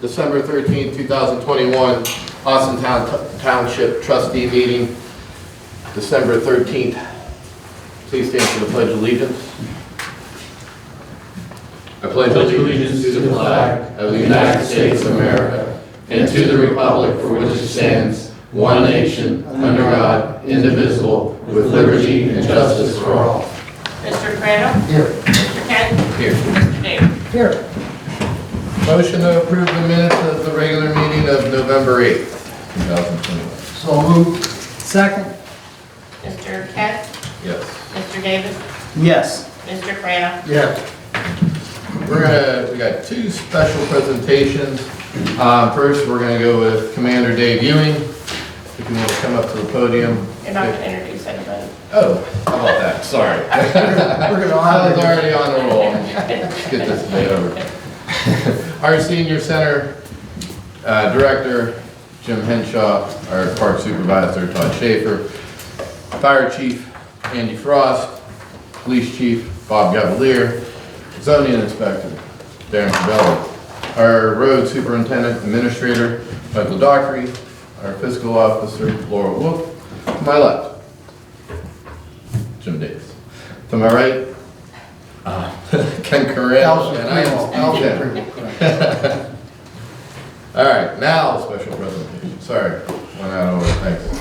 December 13th, 2021, Austintown Township Trustee meeting, December 13th. Please stand for the Pledge of Allegiance. I pledge allegiance to the flag of the United States of America and to the republic for which it stands, one nation, under God, indivisible, with liberty and justice for all. Mr. Crandall? Here. Mr. Kent? Here. Mr. Davis? Here. Motion to approve the minutes of the regular meeting of November 8th, 2021. So moved. Second. Mr. Kent? Yes. Mr. Davis? Yes. Mr. Crandall? Yes. We got two special presentations. First, we're gonna go with Commander Dave Ewing. If you want to come up to the podium. You're not going to introduce anybody. Oh, how about that? Sorry. I was already on the roll. Let's get this debate over. Our Senior Center Director, Jim Henshaw, our Park Supervisor, Todd Schaefer, Fire Chief, Andy Frost, Police Chief, Bob Gavalier, Zoning Inspector, Darren Cabelli, our Road Superintendent Administrator, Michael Dockery, our Fiscal Officer, Laura Wolf. To my left, Jim Davis. To my right, Ken Corral, and I am Ken. All right, now special presentation. Sorry, went out of order. Thanks.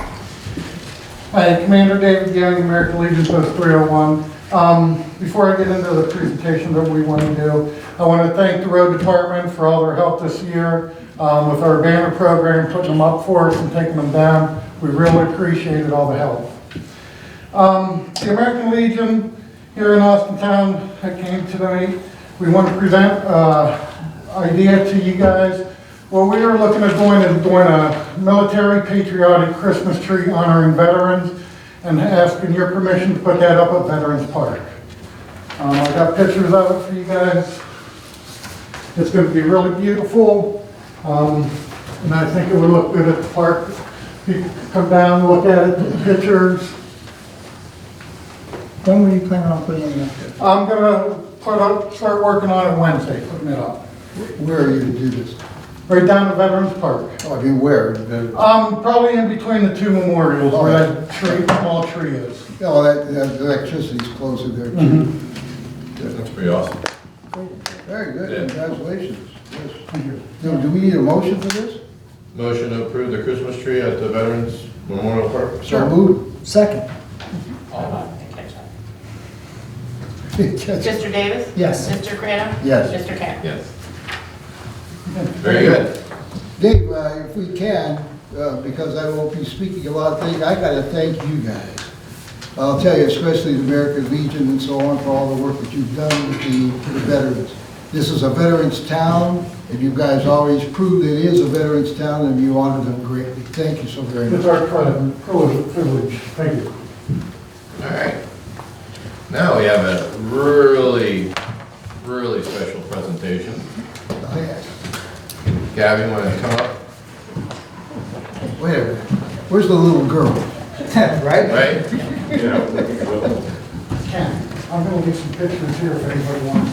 Hi, Commander David Young, American Legion Post 301. Before I get into the presentation that we want to do, I want to thank the road department for all their help this year with our banner program, putting them up for us and taking them down. We really appreciated all the help. The American Legion here in Austintown came tonight. We want to present an idea to you guys. What we are looking at doing is doing a military patriotic Christmas tree honoring veterans and asking your permission to put that up at Veterans Park. I got pictures of it for you guys. It's going to be really beautiful, and I think it would look good at the park. People can come down, look at it, take pictures. When were you planning on putting it up there? I'm going to start working on it Wednesday, putting it up. Where are you to do this? Right down to Veterans Park. Oh, I mean, where? Probably in between the two memorials where that tree, small tree is. Oh, that electricity's close in there too. That's pretty awesome. Very good, Yeah. congratulations. Yes. Thank you. Now, do we need a motion for this? Motion to approve the Christmas tree at the Veterans Memorial Park. So moved. Second. Hold on, I catch up. Mr. Davis? Yes. Mr. Crandall? Yes. Mr. Kent? Yes. Very good. Dave, if we can, because I won't be speaking a lot of things, I gotta thank you guys. I'll tell you, especially the American Legion and so on, for all the work that you've done with the veterans. This is a veterans town, and you guys always proved it is a veterans town, and you honor them greatly. Thank you so very It's much. our privilege. Thank you. All right. Now we have a really, really special presentation. Gabby, want to come up? Wait a minute, where's the little girl? Right? Right? Ken, I'm going to get some pictures here if anybody wants.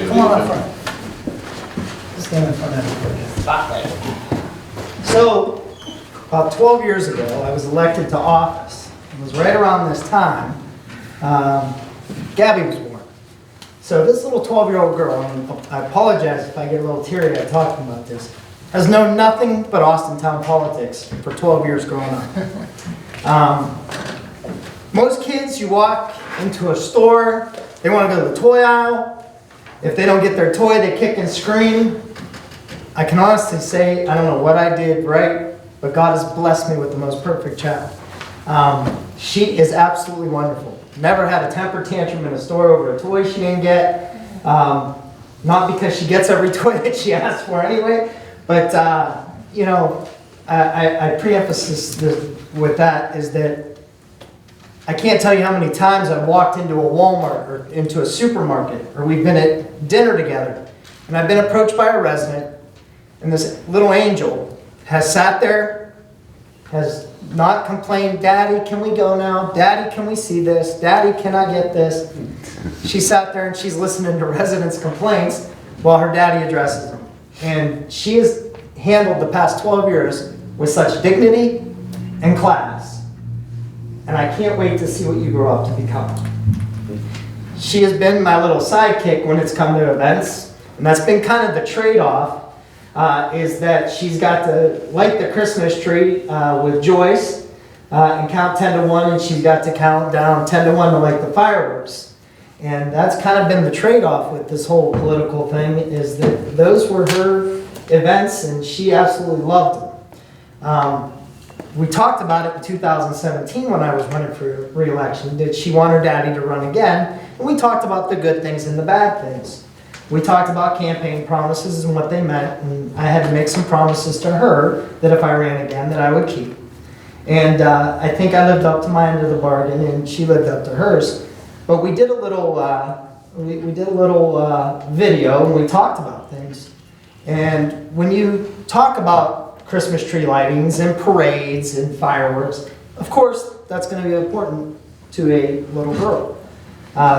Come on up front. Stand in front of me. Spotlight. So, about 12 years ago, I was elected to office. It was right around this time, Gabby was born. So this little 12-year-old girl, and I apologize if I get a little teary-eyed talking about this, has known nothing but Austintown politics for 12 years growing up. Most kids, you walk into a store, they want to go to the toy aisle. If they don't get their toy, they kick and scream. I can honestly say, I don't know what I did right, but God has blessed me with the most perfect child. She is absolutely wonderful. Never had a temper tantrum in a store over a toy she didn't get. Not because she gets every toy that she asks for anyway, but you know, I pre-emphasize with that is that I can't tell you how many times I've walked into a Walmart or into a supermarket, or we've been at dinner together, and I've been approached by a resident, and this little angel has sat there, has not complained, Daddy, can we go now? Daddy, can we see this? Daddy, can I get this? She sat there and she's listening to residents' complaints while her daddy addresses them. And she has handled the past 12 years with such dignity and class. And I can't wait to see what you grow up to become. She has been my little sidekick when it's come to events. And that's been kind of the trade-off, is that she's got to light the Christmas tree with Joyce and count 10 to 1, and she's got to count down 10 to 1 to light the fireworks. And that's kind of been the trade-off with this whole political thing, is that those were her events and she absolutely loved them. We talked about it in 2017 when I was running for re-election. Did she want her daddy to run again? And we talked about the good things and the bad things. We talked about campaign promises and what they meant, and I had to make some promises to her that if I ran again that I would keep. And I think I lived up to my end of the bargain, and she lived up to hers. But we did a little, video, and we talked about things. And when you talk about Christmas tree lightings and parades and fireworks, of course that's going to be important to a little girl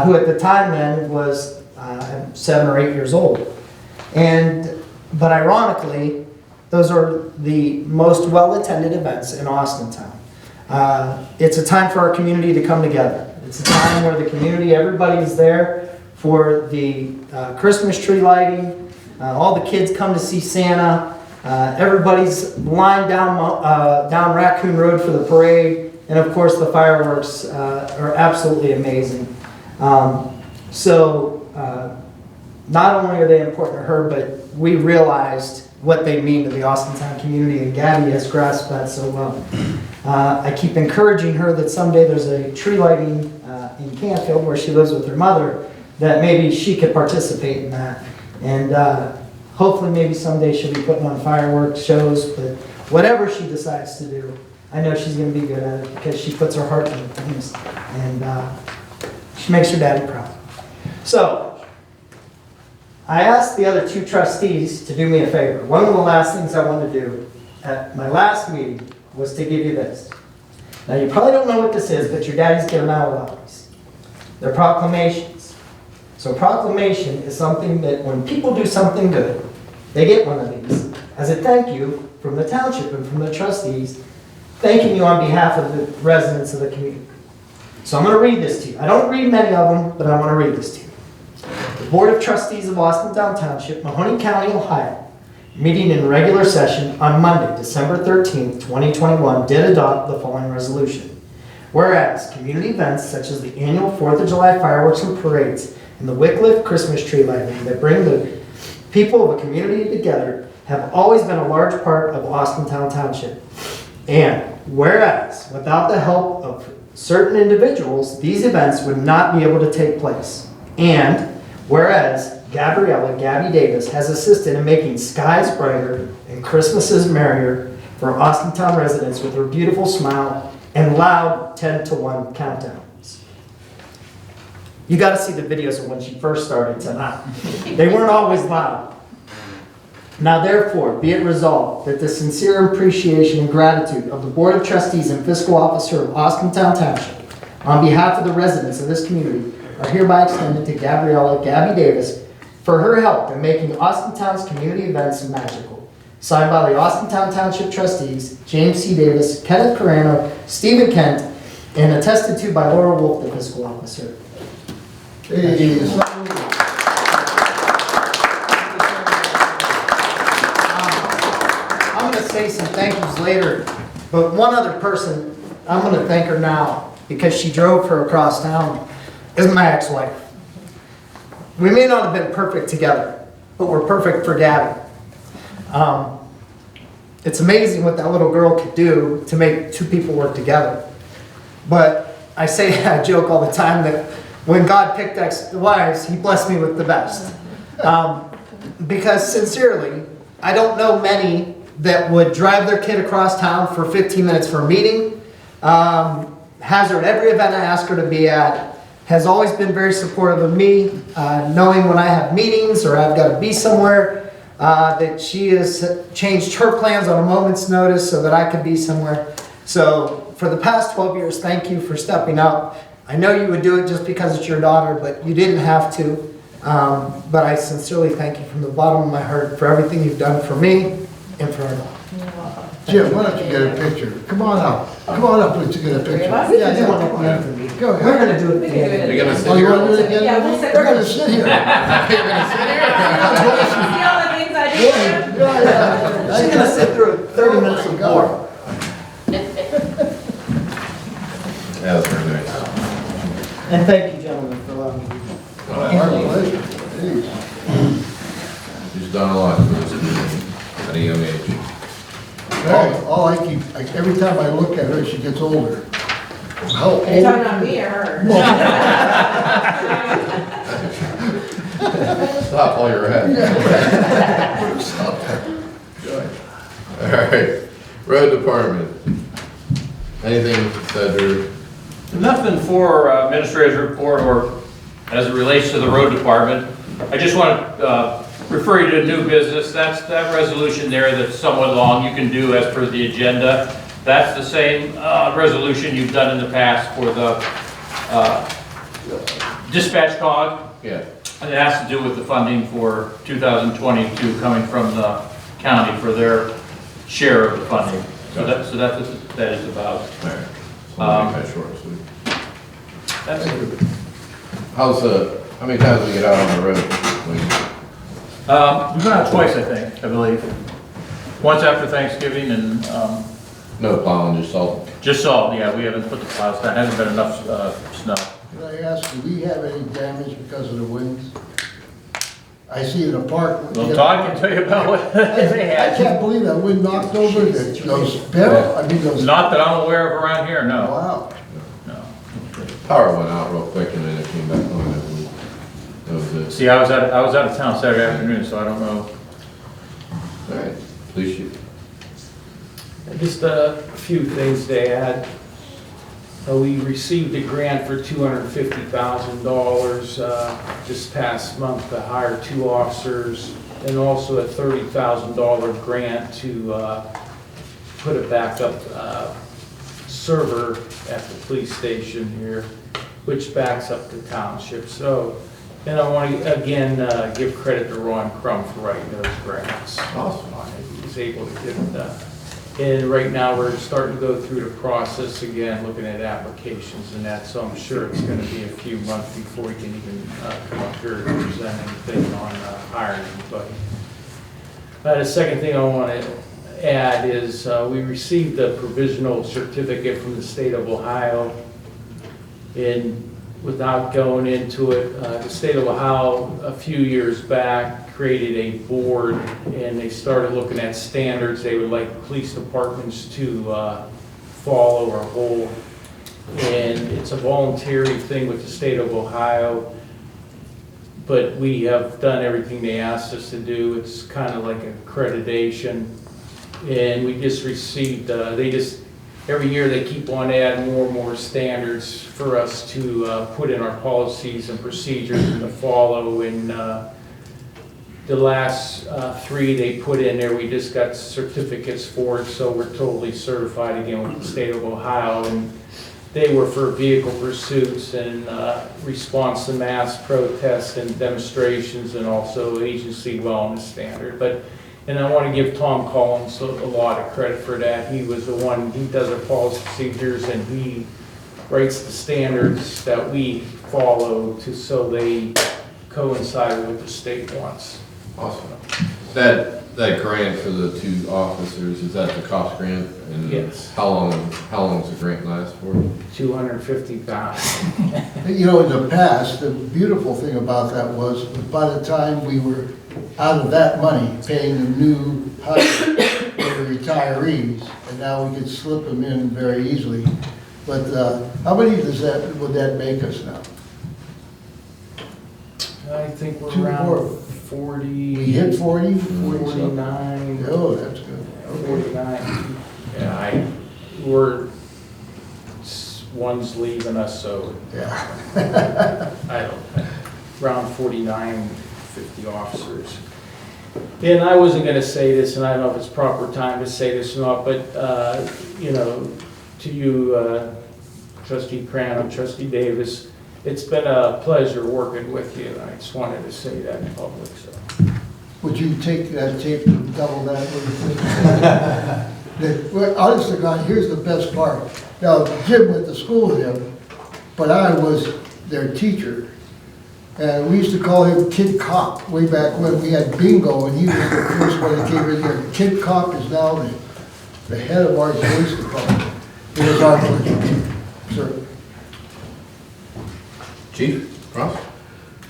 who at the time then was 7 or 8 years old. But ironically, those are the most well-attended events in Austintown. It's a time for our community to come together. It's a time where the community, everybody is there for the Christmas tree lighting. All the kids come to see Santa. Everybody's lined down Raccoon Road for the parade. And of course the fireworks are absolutely amazing. Not only are they important to her, but we realized what they mean to the Austintown community, and Gabby has grasped that so well. I keep encouraging her that someday there's a tree lighting in Canfield where she lives with her mother, that maybe she could participate in that. And hopefully maybe someday she'll be putting on fireworks shows, but whatever she decides to do, I know she's going to be good at it because she puts her heart into things, and she makes her daddy proud. So, I asked the other 2 trustees to do me a favor. One of the last things I wanted to do at my last meeting was to give you this. Now you probably don't know what this is, but your daddy's given out a lot of these. They're proclamations. So proclamation is something that when people do something good, they get one of these as a thank you from the township and from the trustees, thanking you on behalf of the residents of the community. So I'm going to read this to you. I don't read many of them, but I want to read this to you. The Board of Trustees of Austintown Township, Mahoney County, Ohio, meeting in regular session on Monday, December 13th, 2021, did adopt the following resolution. Whereas community events such as the annual 4th of July fireworks and parades and the Wycliffe Christmas tree lighting that bring the people of a community together have always been a large part of Austintown Township. And whereas without the help of certain individuals, these events would not be able to take place. And whereas Gabby Davis has assisted in making skies brighter and Christmases merrier for Austintown residents with her beautiful smile and loud 10 to 1 countdowns. You got to see the videos of when she first started to now. They weren't always loud. Now therefore, be it resolved that the sincere appreciation and gratitude of the Board of Trustees and Fiscal Officer of Austintown Township on behalf of the residents of this community are hereby extended to Gabby Davis for her help in making Austintown's community events magical. Signed by the Austintown Township Trustees, James C. Davis, Kenneth Carano, Stephen Kent, and attested to by Laura Wolf, the Fiscal Officer. Hey, I'm going to say some thank yous later, but one other person, I'm going to thank her now because she drove her across town, is my ex-wife. We may not have been perfect together, but we're perfect for Gabby. It's amazing what that little girl could do to make 2 people work together. But I joke all the time that when God picked ex-wives, He blessed me with the best. Because sincerely, I don't know many that would drive their kid across town for 15 minutes for a meeting, has her at every event I ask her to be at, has always been very supportive of me, knowing when I have meetings or I've got to be somewhere, that she has changed her plans on a moment's notice so that I could be somewhere. So for the past 12 years, thank you for stepping up. I know you would do it just because it's your daughter, but you didn't have to. But I sincerely thank you from the bottom of my heart for everything you've done for me and for our dog. Jim, why don't you get a picture? Come on up. Come on up, let's get a picture. of us? We can Yeah, do one yeah, at come the on end up. for me. Go We're ahead. gonna do it at the end. You're gonna sit Oh, you here? want to do it again? Yeah, we'll sit We're right- gonna sit here. You're gonna sit here? See all the things I do? Yeah, yeah. She's gonna sit through 30 minutes of Oh, my boredom. God. Yeah, that's very nice. And thank you, gentlemen, for allowing me to do Our pleasure. Jeez. She's done a lot for this community at a young age. All I keep, every time I look at her, she gets older. How old? Are you talking about me or her? Stop while you're ahead. Good. All right, road department. Anything, Cedric? Nothing for administrator's report or as it relates to the road department. I just want to refer you to new business. That's that resolution there that's somewhat long. You can do as per the agenda. That's the same resolution you've done in the past for the dispatch cog. Yeah. And it has to do with the funding for 2022 coming from the county for their share of the funding. So that's what that is about. All right. So we'll make that short and sweet. That's it. How's how many times do we get out on the road? We've gone out twice, I think, I believe. Once after Thanksgiving and No plowing, just salt. just salt, yeah, we haven't put the plows down, hasn't been enough snow. Can I ask, do we have any damage because of the winds? I see in the park. Well, Todd can tell you about what they I had. can't believe that wind knocked over those barrels, I mean, those. Not that I'm aware of around here, no. Wow. No. Power went out real quick and then it came back on. That was it. See, I was out of town Saturday afternoon, so I don't know. All right, police chief. Just a few things to add. We received a grant for $250,000 this past month to hire 2 officers, and also a $30,000 grant to put a backup server at the police station here, which backs up the township. So, and I want to again give credit to Ron Crum for writing those grants. Awesome. He was able to get it done. And right now, we're starting to go through the process again, looking at applications and that, so I'm sure it's gonna be a few months before we can even come up here and present anything on hiring anybody. The second thing I want to add is we received a provisional certificate from the state of Ohio. And without going into it, the state of Ohio, a few years back, created a board, and they started looking at standards they would like police departments to follow or hold. And it's a voluntary thing with the state of Ohio, but we have done everything they asked us to do. It's kind of like accreditation. And we just received, every year they keep on adding more and more standards for us to put in our policies and procedures and to follow. And the last 3 they put in there, we just got certificates for it, so we're totally certified again with the state of Ohio. And they were for vehicle pursuits and response to mass protests and demonstrations, and also agency wellness standard. And I want to give Tom Collins a lot of credit for that. He was the one, he does our policy procedures, and he writes the standards that we follow so they coincide with what the state wants. Awesome. That grant for the 2 officers, is that the cost grant? And Yes. How long does the grant last for? 250,000. You know, in the past, the beautiful thing about that was by the time we were out of that money, paying the new hire for the retirees, and now we could slip them in very easily. But how many would that make us now? I think we're 2 around more. 40. We hit 40? 49. Oh, that's good. Okay. 49. Yeah, one's leaving us, so Yeah. I don't, around 49, 50 officers. And I wasn't gonna say this, and I don't know if it's proper time to say this or not, but, you know, to you, Trustee Cranham, Trustee Davis, it's been a pleasure working with you, and I just wanted to say that in public, so. Would you take that tape and double that? Well, honest to God, here's the best part. Now, Jim went to school with him, but I was their teacher. And we used to call him Kid Cop way back when we had bingo, and he was the first one that came in here. Kid Cop is now the head of our police department. It was our pleasure, sir. Chief, Ross?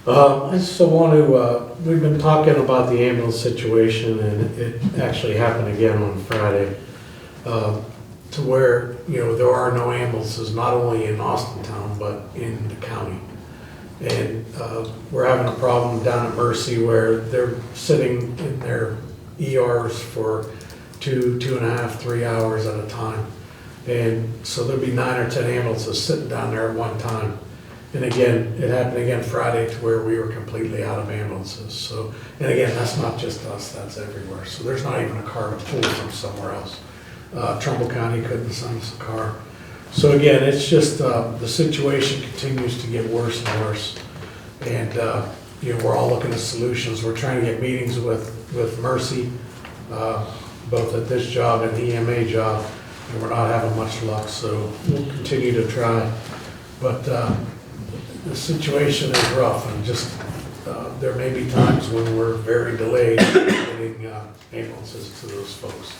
I just want to, we've been talking about the ambulance situation, and it actually happened again on Friday, to where, there are no ambulances, not only in Austintown, but in the county. And we're having a problem down at Mercy where they're sitting in their ERs for 2.5, 3 hours at a time. And so there'll be 9 or 10 ambulances sitting down there at one time. And again, it happened again Friday to where we were completely out of ambulances. So, and again, that's not just us, that's everywhere. So there's not even a car to pull from somewhere else. Trumbull County couldn't send us a car. So again, it's just, the situation continues to get worse and worse. And, we're all looking at solutions. We're trying to get meetings with Mercy, both at this job and the EMA job, and we're not having much luck, so we'll continue to try. But the situation is rough, and just, there may be times when we're very delayed getting ambulances to those folks.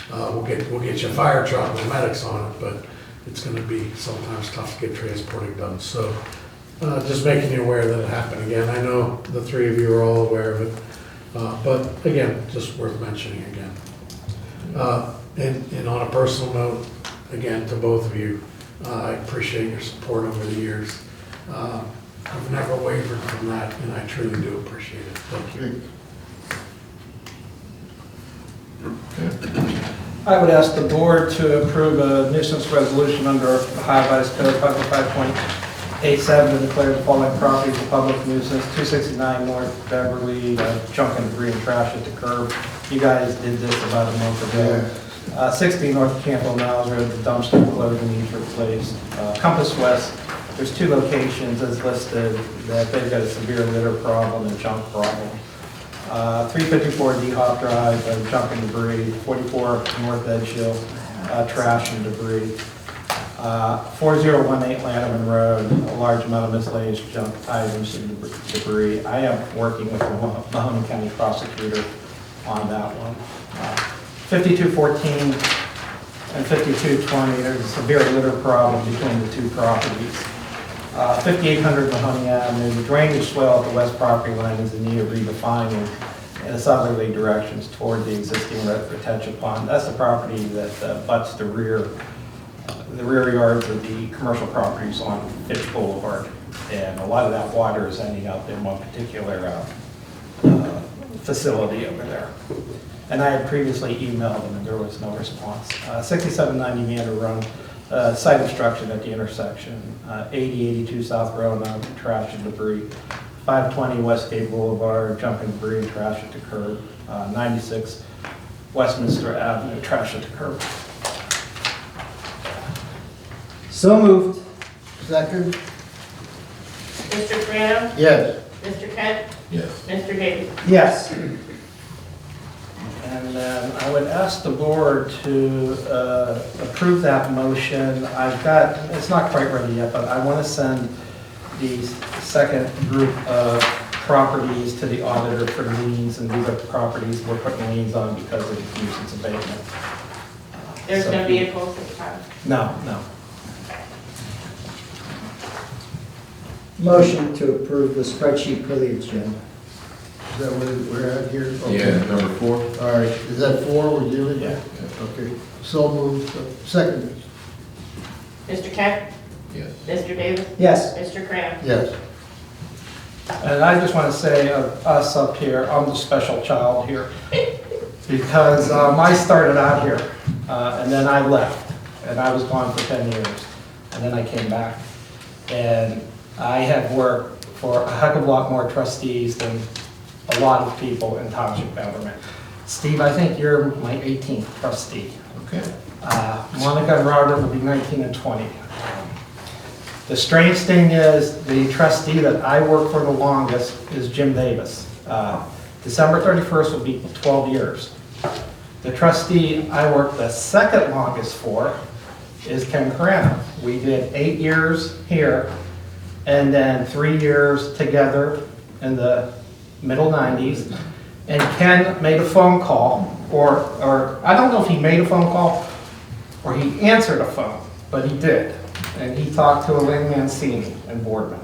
We'll get you a fire truck with medics on it, but it's going to be sometimes tough to get transporting done. So just making you aware that it happened again. I know the 3 of you are all aware of it, but again, just worth mentioning again. And on a personal note, again, to both of you, I appreciate your support over the years. I've never wavered from that, and I truly do appreciate it. Thank you. I would ask the board to approve a nuisance resolution under Ohio Revised Code 505.87 to declare the following properties a public nuisance: 269 North Beverly, junk and debris and trash at the curb. You guys did this about a month ago. 60 North Campbell Niles Road, the dumpster clothing needs replaced. Compass West, there's 2 locations as listed that they've got a severe litter problem and junk problem. 354 D Hop Drive, junk and debris. 44 North Edge Hill, trash and debris. 4018 Lanterman Road, a large amount of miscellaneous junk items and debris. I am working with the Mahoney County prosecutor on that one. 5214 and 5220, there's a severe litter problem between the 2 properties. 5800 Mahoney Avenue, the drainage swell at the west property line is in need of redefining in a southerly directions toward the existing retention pond. That's the property that butts the rear yards of the commercial properties on Fitch Boulevard. And a lot of that water is ending up in one particular facility over there. And I had previously emailed them and there was no response. 6790 Mander Run, site obstruction at the intersection. 8082 South Roanoke, trash and debris. 520 Westgate Boulevard, junk and debris and trash at the curb. 96 Westminster Avenue, trash at the curb. So moved. Second? Mr. Graham? Yes. Mr. Kent? Yes. Mr. Davis? Yes. And then I would ask the board to approve that motion. It's not quite ready yet, but I want to send the second group of properties to the auditor for liens, and these are properties we're putting liens on because of the nuisance abatement. There's no vehicles this time. No. Motion to approve the spreadsheet per the agenda. Is that what we're at here? Okay. Yeah, number 4. All right, is that 4 we're doing? Yeah. Okay, so moved. Second? Mr. Kent? Yes. Mr. Davis? Yes. Mr. Graham? Yes. And I just want to say of us up here, I'm the special child here. Because I started out here, and then I left, and I was gone for 10 years. And then I came back. And I have worked for a heck of a lot more trustees than a lot of people in township government. Steve, I think you're my 18th trustee. Okay. Monica and Robert will be 19 and 20. The strange thing is, the trustee that I work for the longest is Jim Davis. December 31st will be 12 years. The trustee I worked the second longest for is Ken Carano. We did 8 years here, and then 3 years together in the middle 90s. And Ken made a phone call, or I don't know if he made a phone call or he answered a phone, but he did. And he talked to Elaine Mancini and Boardman.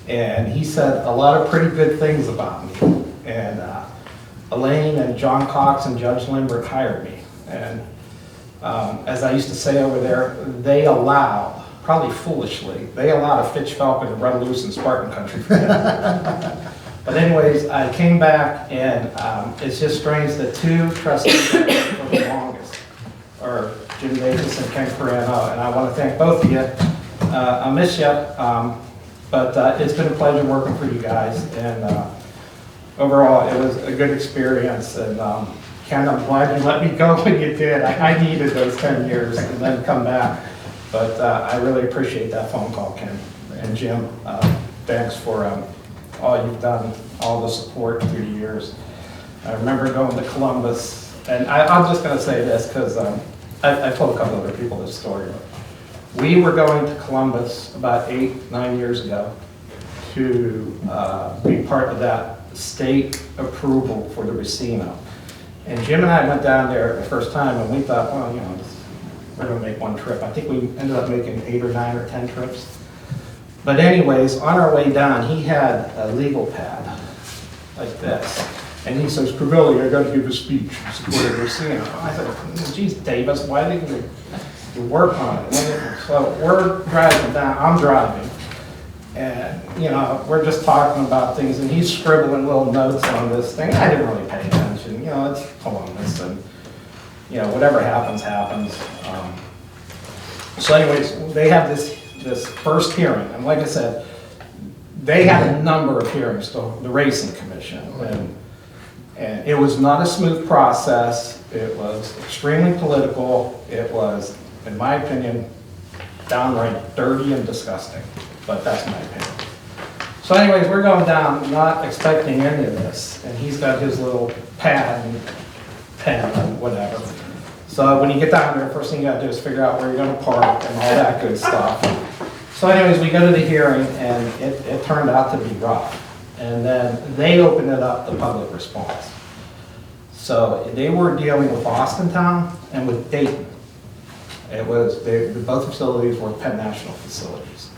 And he said a lot of pretty good things about me. And Elaine and John Cox and Judge Lindbergh hired me. And as I used to say over there, they allow, probably foolishly, they allowed a Fitch Falcon to run loose in Spartan country for them. But anyways, I came back, and it's just strange that two trustees for the longest are Jim Davis and Ken Carano, and I want to thank both of you. I miss you, but it's been a pleasure working for you guys, and overall, it was a good experience, and Ken, I'm glad you let me go when you did. I needed those 10 years and then come back, but I really appreciate that phone call, Ken. And Jim, thanks for all you've done, all the support through the years. I remember going to Columbus, and I'm just going to say this because I told a couple other people this story. We were going to Columbus about 8-9 years ago to be part of that state approval for the Racino. And Jim and I went down there the first time, and we thought, well, you know, we're going to make one trip. I think we ended up making 8 or 9 or 10 trips. But anyways, on our way down, he had a legal pad like this. And he says, Crivelli, I got to give a speech in support of Racino. I said, geez, Davis, why didn't you work on it? So we're driving down, I'm driving. And, you know, we're just talking about things, and he's scribbling little notes on this thing. I didn't really pay attention. You know, it's Columbus, and, you know, whatever happens, happens. So anyways, they have this first hearing, and like I said, they had a number of hearings, the Racing Commission, and it was not a smooth process. It was extremely political. It was, in my opinion, downright dirty and disgusting, but that's my opinion. So anyways, we're going down not expecting any of this, and he's got his little pad and pen and whatever. So when you get down there, first thing you gotta do is figure out where you're gonna park and all that good stuff. So anyways, we go to the hearing, and it turned out to be rough. And then they opened it up to public response. So they were dealing with Austintown and with Dayton. It was, both facilities were Penn National facilities.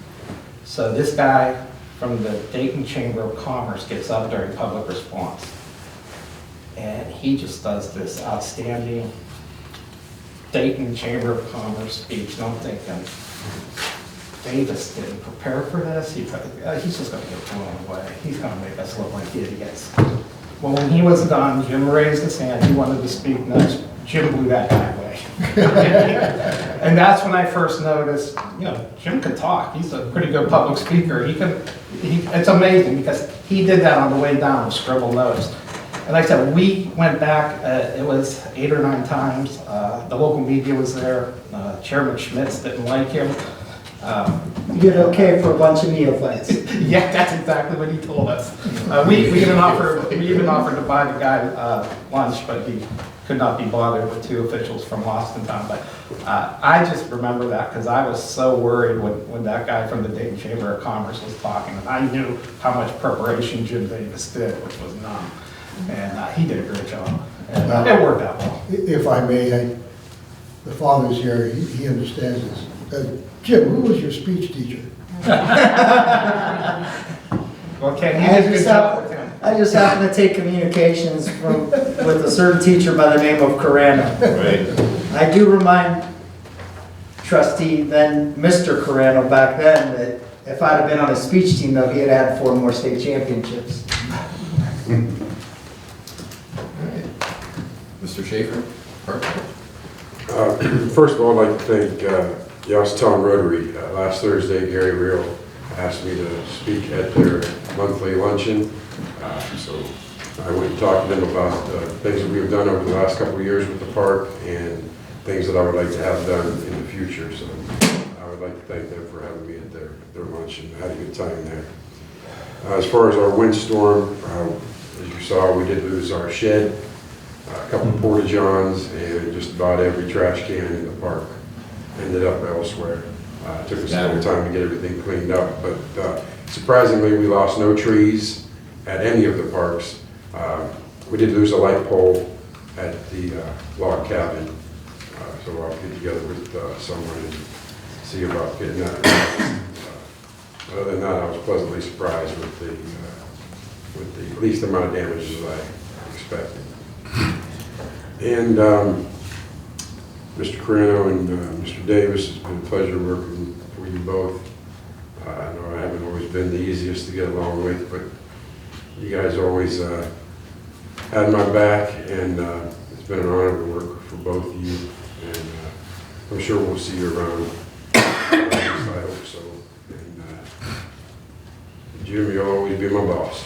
So this guy from the Dayton Chamber of Commerce gets up during public response. And he just does this outstanding Dayton Chamber of Commerce speech. And I'm thinking, Davis didn't prepare for this. He's just going to get thrown away. He's going to make us look like idiots. Well, when he was done, Jim raised his hand. He wanted to speak next. Jim blew that guy away. And that's when I first noticed, you know, Jim could talk. He's a pretty good public speaker. It's amazing because he did that on the way down, scribble notes. And like I said, we went back, it was 8 or 9 times. The local media was there. Chairman Schmitz didn't like him. You did okay for a bunch of neophytes. Yeah, that's exactly what he told us. We even offered to buy the guy lunch, but he could not be bothered with 2 officials from Austintown. But I just remember that because I was so worried when that guy from the Dayton Chamber of Commerce was talking. And I knew how much preparation Jim Davis did, which was none. And he did a great job. And it worked out well. If I may, the father's here, he understands this. Jim, who was your speech teacher? Well, Ken, you did a good job with him. I just happened to take communications with a certain teacher by the name of Carano. Right. I do remind trustee, then Mr. Carano back then, that if I'd have been on his speech team, though, he had had 4 more state championships. Mr. Schaefer? First of all, I'd like to thank the Austintown Rotary. Last Thursday, Gary Real asked me to speak at their monthly luncheon. So I went and talked to them about things that we've done over the last couple of years with the park and things that I would like to have done in the future. So I would like to thank them for having me at their lunch and had a good time there. As far as our windstorm, as you saw, we did lose our shed, a couple of porta-johns, and just about every trash can in the park ended up elsewhere. It took us a little time to get everything cleaned up, but surprisingly, we lost no trees at any of the parks. We did lose a light pole at the log cabin, so I'll get together with someone and see about getting that right. Other than that, I was pleasantly surprised with the least amount of damage as I expected. And Mr. Carino and Mr. Davis, it's been a pleasure working for you both. I know I haven't always been the easiest to get along with, but you guys always had my back, and it's been an honor to work for both of you. And I'm sure we'll see you around. I hope so. And Jim, you'll always be my boss.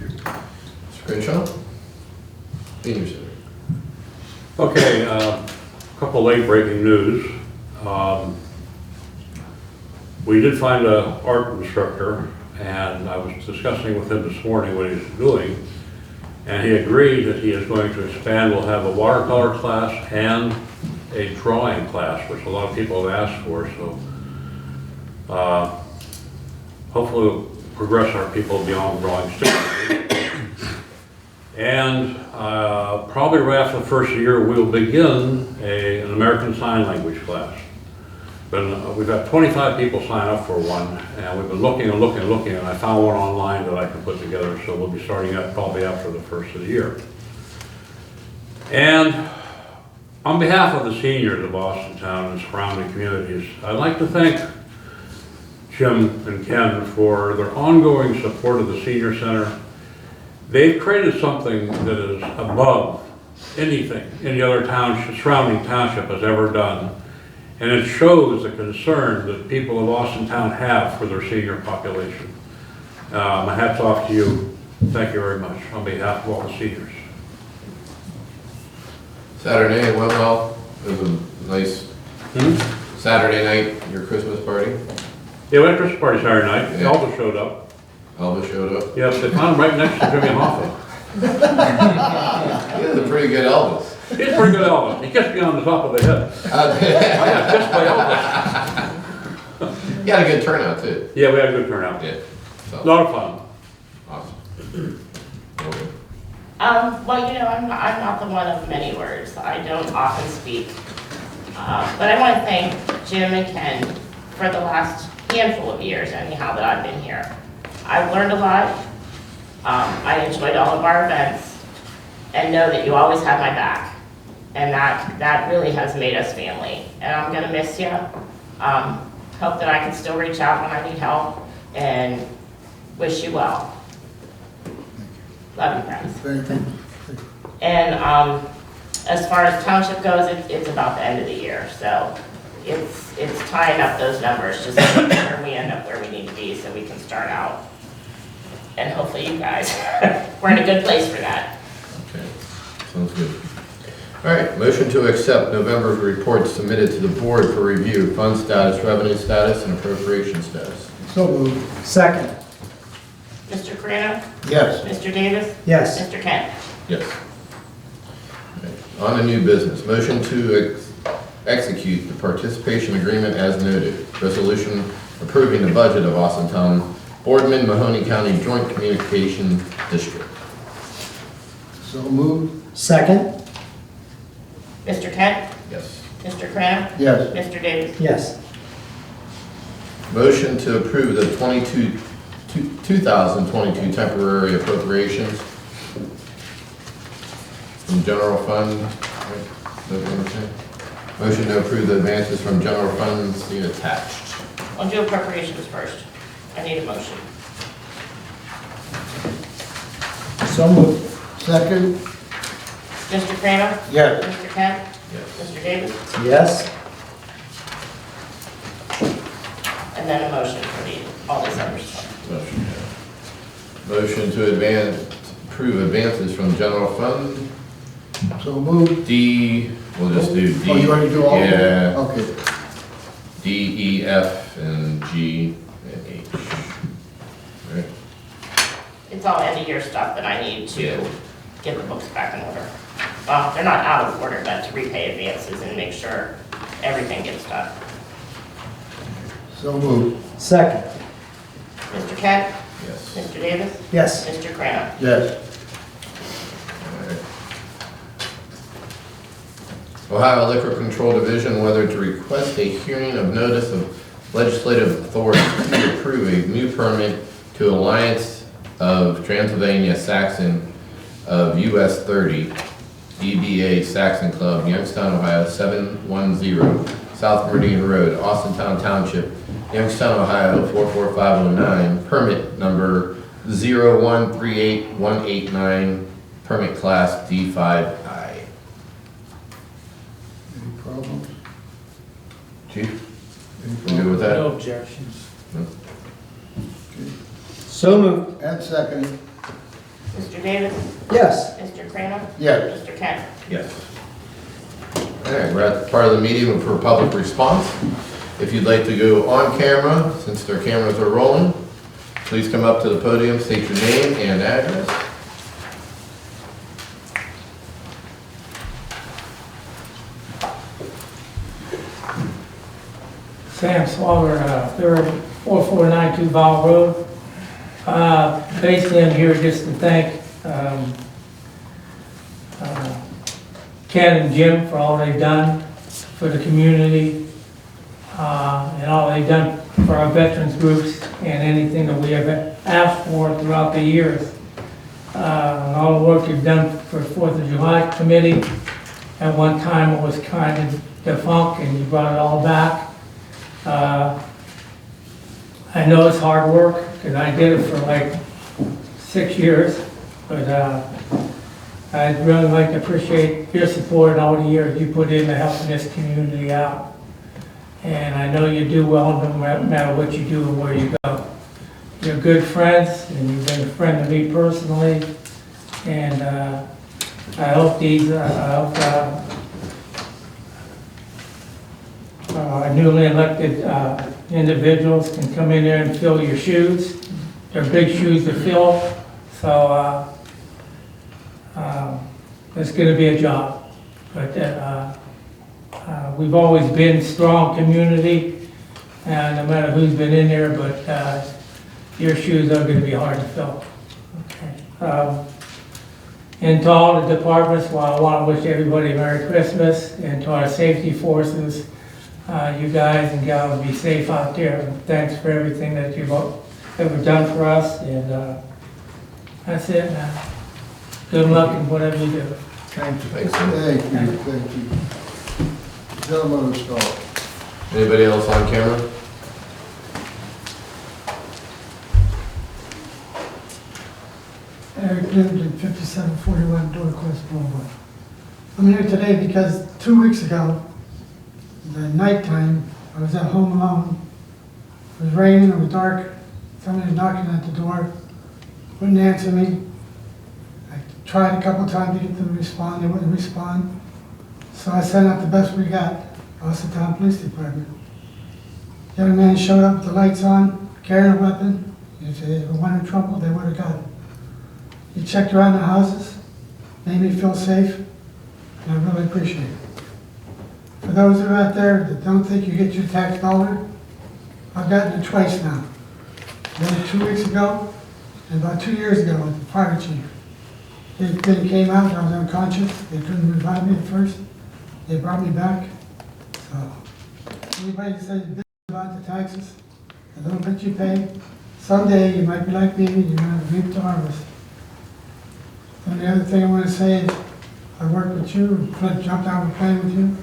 Mr. Crenshaw? Senior Center. Okay, a couple late breaking news. We did find an art instructor, and I was discussing with him this morning what he's doing, and he agreed that he is going to expand. We'll have a watercolor class and a drawing class, which a lot of people have asked for, so hopefully we'll progress our people beyond drawing students. And probably right after the first year, we'll begin an American Sign Language class. But we've got 25 people sign up for one, and we've been looking and looking and looking, and I found one online that I can put together, so we'll be starting that probably after the first of the year. And on behalf of the seniors of Austintown and surrounding communities, I'd like to thank Jim and Ken for their ongoing support of the Senior Center. They've created something that is above anything any other township, surrounding township has ever done. And it shows the concern that people of Austintown have for their senior population. My hat's off to you. Thank you very much on behalf of all the seniors. Saturday night went well. It was a nice Saturday night, your Christmas party. Yeah, we had a Christmas party Saturday night. Yeah. Elvis showed up. Elvis showed up. Yeah, they found him right next to Jimmy Hoffa. He was a pretty good Elvis. He's a pretty good Elvis. He kissed me on the top of the head. I got kissed by Elvis. You had a good turnout too. Yeah, we had a good turnout. Yeah. A lot of fun. Awesome. Okay. Well, you know, I'm not the one of many words. I don't often speak. But I want to thank Jim and Ken for the last handful of years, anyhow, that I've been here. I've learned a lot. I enjoyed all of our events, and know that you always have my back. And that really has made us family. And I'm gonna miss you. Hope that I can still reach out when I need help, and wish you well. Love you guys. Thank you. And as far as township goes, it's about the end of the year, so it's tying up those numbers, just to make sure we end up where we need to be so we can start out. And hopefully you guys, we're in a good place for that. Okay, sounds good. All right, motion to accept November's reports submitted to the board for review, fund status, revenue status, and appropriation status. So moved. Second. Mr. Carino? Yes. Mr. Davis? Yes. Mr. Kent? Yes. Okay. On to new business, motion to execute the participation agreement as noted. Resolution approving the budget of Austintown Boardman, Mahoney County Joint Communication District. So moved. Second. Mr. Kent? Yes. Mr. Carino? Yes. Mr. Davis? Yes. Motion to approve the 2022 temporary appropriations from general fund. Right? Is that what I'm saying? Motion to approve the advances from general funds see attached. I'll do appropriations first. I need a motion. So moved. Second. Mr. Carino? Yes. Mr. Kent? Yes. Mr. Davis? Yes. And then a motion for all this other stuff. Motion to approve advances from general fund So move. D, we'll just do D. Oh, you want to do all of them? Yeah, Okay. D, E, F, and G, and H. Right. It's all end of year stuff that I need to get the books back in order. Well, they're not out of order, but to repay advances and make sure everything gets done. So move. Second. Mr. Kent? Yes. Mr. Davis? Yes. Mr. Crano? Yes. Ohio Liquor Control Division whether to request a hearing of notice of legislative authority to approve a new permit to Alliance of Transylvania Saxon of US 30, DBA Saxon Club, Youngstown, Ohio, 710 South Meridian Road, Austintown Township, Youngstown, Ohio, 44509, permit number 0138189, permit class D5I. Any problems? Chief, you good with that? No objections. So moved. And second. Mr. Davis? Yes. Mr. Crano? Yes. Mr. Kent? Yes. All right, we're at the part of the meeting for public response. If you'd like to go on camera, since their cameras are rolling, please come up to the podium, state your name and address. Sam Slaughter, 4492 Val Road. Basically, I'm here just to thank Ken and Jim for all they've done for the community and all they've done for our veterans groups and anything that we have asked for throughout the years. And all the work you've done for 4th of July committee. At one time it was kind of defunct and you brought it all back. I know it's hard work, because I did it for like 6 years, but I'd really like to appreciate your support and all the years you put into helping this community out. And I know you do well no matter what you do and where you go. You're good friends, and you've been a friend to me personally, and I hope newly elected individuals can come in there and fill your shoes. They're big shoes to fill, so it's going to be a job. But we've always been a strong community, no matter who's been in there, but your shoes are going to be hard to fill. Okay. And to all the departments, well, I want to wish everybody Merry Christmas, and to our safety forces, you guys and gals be safe out there. And thanks for everything that you've ever done for us, and that's it now. Good luck in whatever you do. Thank you. Thanks. Thank you, thank you. Gentlemen, let's go. Anybody else on camera? Eric Newton, 5741 Dorquest Boulevard. I'm here today because 2 weeks ago, the nighttime, I was at home alone. It was raining, it was dark. Somebody was knocking at the door, wouldn't answer me. I tried a couple times to get them to respond, they wouldn't respond. So I sent out the best we got, Austintown Police Department. The young man showed up with the lights on, carrying a weapon. If they were in trouble, they would have got it. He checked around the houses, made me feel safe, and I really appreciate it. For those who are out there that don't think you get your tax dollar, I've gotten it twice now. Then 2 weeks ago, and about 2 years ago with the fire chief. They came out, I was unconscious, they couldn't revive me at first. They brought me back. So, anybody that says about the taxes, a little bit you pay, someday you might be like me, you're gonna reap the harvest. And the other thing I want to say is, I worked with you, and Clint jumped out and playing with you.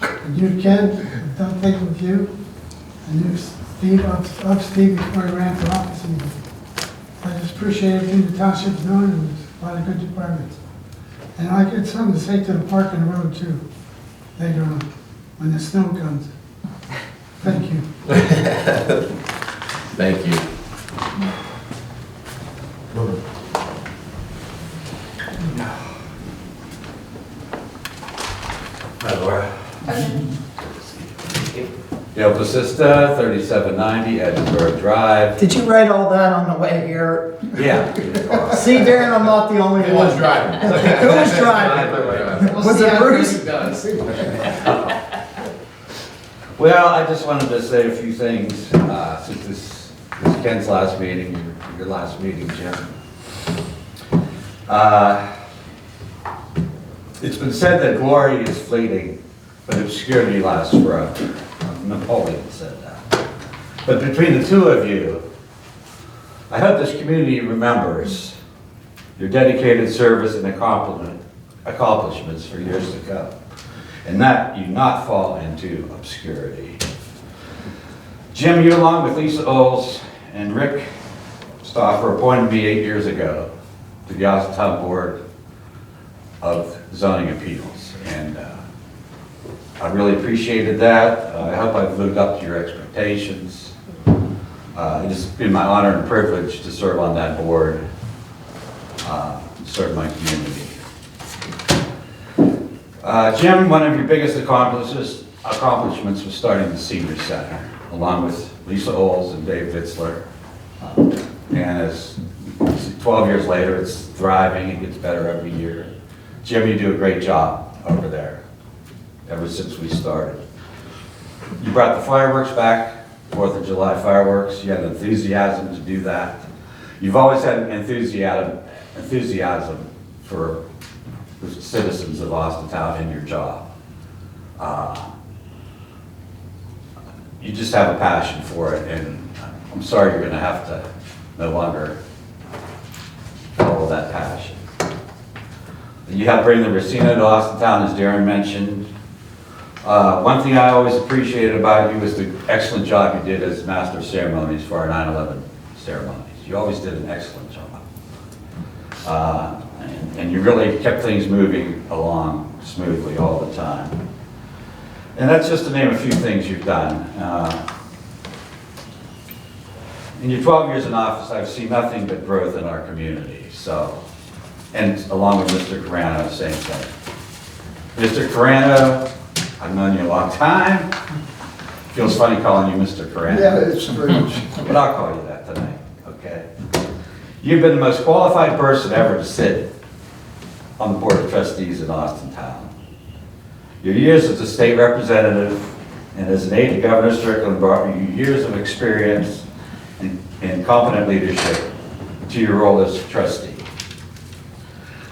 And you, Ken, I've done things with you. And you, Steve, up Steve before he ran for office. And I just appreciate everything the township's doing, and there's a lot of good departments. And I get something to say to the park and the road too, later on, when the snow comes. Thank you. Thank you. El Pasista, 3790 Edinburgh Drive. Did you write all that on the way here? Yeah. See, Darren, I'm not the only He one. was driving. Who was driving? Was it Bruce? Well, I just wanted to say a few things, since this is Ken's last meeting, your last meeting, Jim. It's been said that glory is fleeting, but obscurity lasts forever. Napoleon said that. But between the two of you, I hope this community remembers your dedicated service and accomplishments for years to come, and that you not fall into obscurity. Jim, you along with Lisa Oles and Rick Stauffer appointed me 8 years ago to the Austintown Board of Zoning Appeals, and I really appreciated that. I hope I've lived up to your expectations. It's been my honor and privilege to serve on that board, serve my community. Jim, one of your biggest accomplishments was starting the senior center, along with Lisa Oles and Dave Vitzler. And as 12 years later, it's thriving, it gets better every year. Jim, you do a great job over there, ever since we started. You brought the fireworks back, 4th of July fireworks. You had enthusiasm to do that. You've always had enthusiasm for the citizens of Austintown in your job. You just have a passion for it, and I'm sorry you're going to have to no longer follow that passion. You helped bring the Racino to Austintown, as Darren mentioned. One thing I always appreciated about you was the excellent job you did as master of ceremonies for our 9/11 ceremonies. You always did an excellent job. And you really kept things moving along smoothly all the time. And that's just to name a few things you've done. In your 12 years in office, I've seen nothing but growth in our community. So, and along with Mr. Carano, same thing. Mr. Carano, I've known you a long time. Feels funny calling you Mr. Carano. Yeah, it's strange. But I'll call you that tonight, okay? You've been the most qualified person ever to sit on the Board of Trustees in Austintown. Your years as a state representative and as an aide to Governor Strickland brought you years of experience and competent leadership to your role as trustee.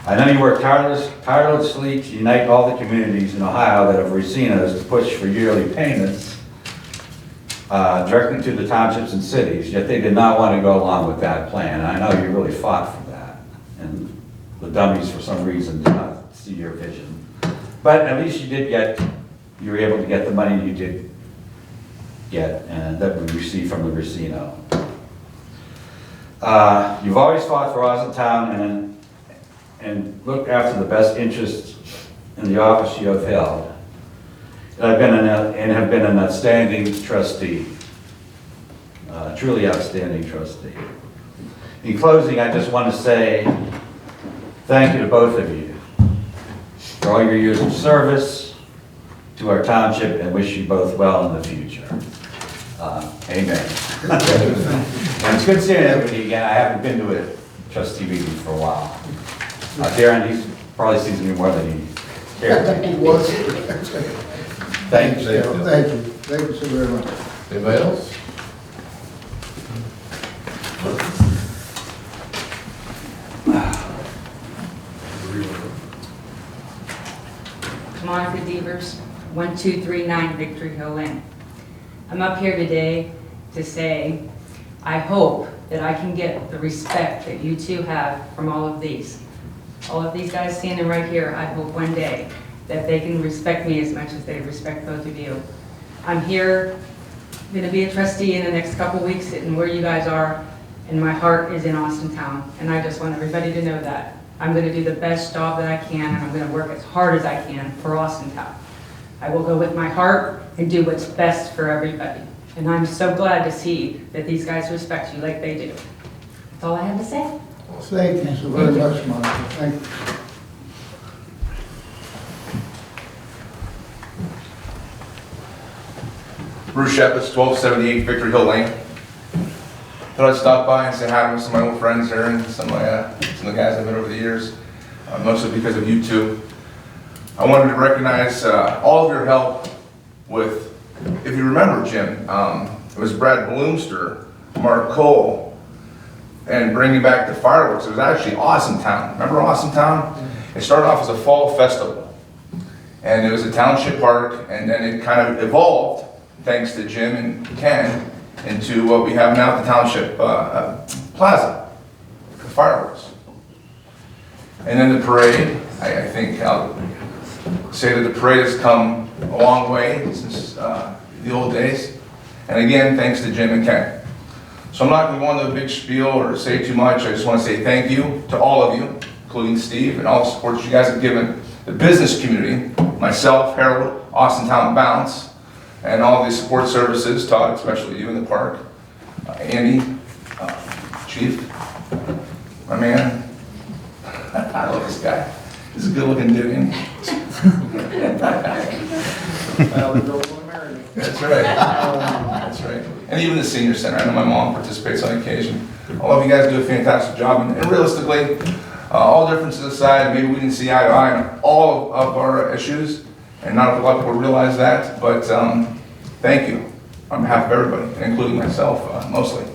I know you work tirelessly to unite all the communities in Ohio that have Racinos to push for yearly payments directly to the townships and cities, yet they did not want to go along with that plan. And I know you really fought for that. And the dummies, for some reason, did not see your vision. But at least you were able to get the money you did get and that we received from the Racino. You've always fought for Austintown and looked after the best interests in the office you have held. And have been an outstanding trustee, truly outstanding trustee. In closing, I just want to say thank you to both of you for all your years of service to our township, and wish you both well in the future. Amen. And it's good seeing everybody again. I haven't been to a trustee meeting for a while. Darren, he probably sees me more than he cares. He was. Thank you. Thank you. Thank you so very much. Anybody else? Monica Devers, 1239 Victory Hill Lane. I'm up here today to say, I hope that I can get the respect that you two have from all of these. All of these guys standing right here, I hope one day that they can respect me as much as they respect both of you. I'm here, going to be a trustee in the next couple weeks, sitting where you guys are, and my heart is in Austintown, and I just want everybody to know that. I'm going to do the best job that I can, and I'm going to work as hard as I can for Austintown. I will go with my heart and do what's best for everybody. And I'm so glad to see that these guys respect you like they do. That's all I have to say. Thank you so very much, Monica. Thank you. Bruce Shepis, 1278 Victory Hill Lane. Thought I'd stop by and say hi to some of my old friends there and some of the guys I've met over the years, mostly because of you two. I wanted to recognize all of your help with, if you remember, Jim, it was Brad Bloomster, Mark Cole, and bringing back the fireworks. It was actually Austintown. Remember Austintown? It started off as a fall festival, and it was a township park, and then it kind of evolved, thanks to Jim and Ken, into what we have now at the township plaza, the fireworks. And then the parade, I think I'll say that the parade has come a long way since the old days. And again, thanks to Jim and Ken. So I'm not going to go into a big spiel or say too much. I just want to say thank you to all of you, including Steve, and all the support that you guys have given the business community, myself, Harold, Austintown Bounce, and all the support services, Todd, especially you in the park, Andy, Chief, my man. I love this guy. He's a good-looking dude. Isn't he? That's right. That's right. And even the senior center. I know my mom participates on occasion. All of you guys do a fantastic job. And realistically, all differences aside, maybe we didn't see eye to eye on all of our issues, and not a lot of people realize that. But thank you on behalf of everybody, including myself, mostly.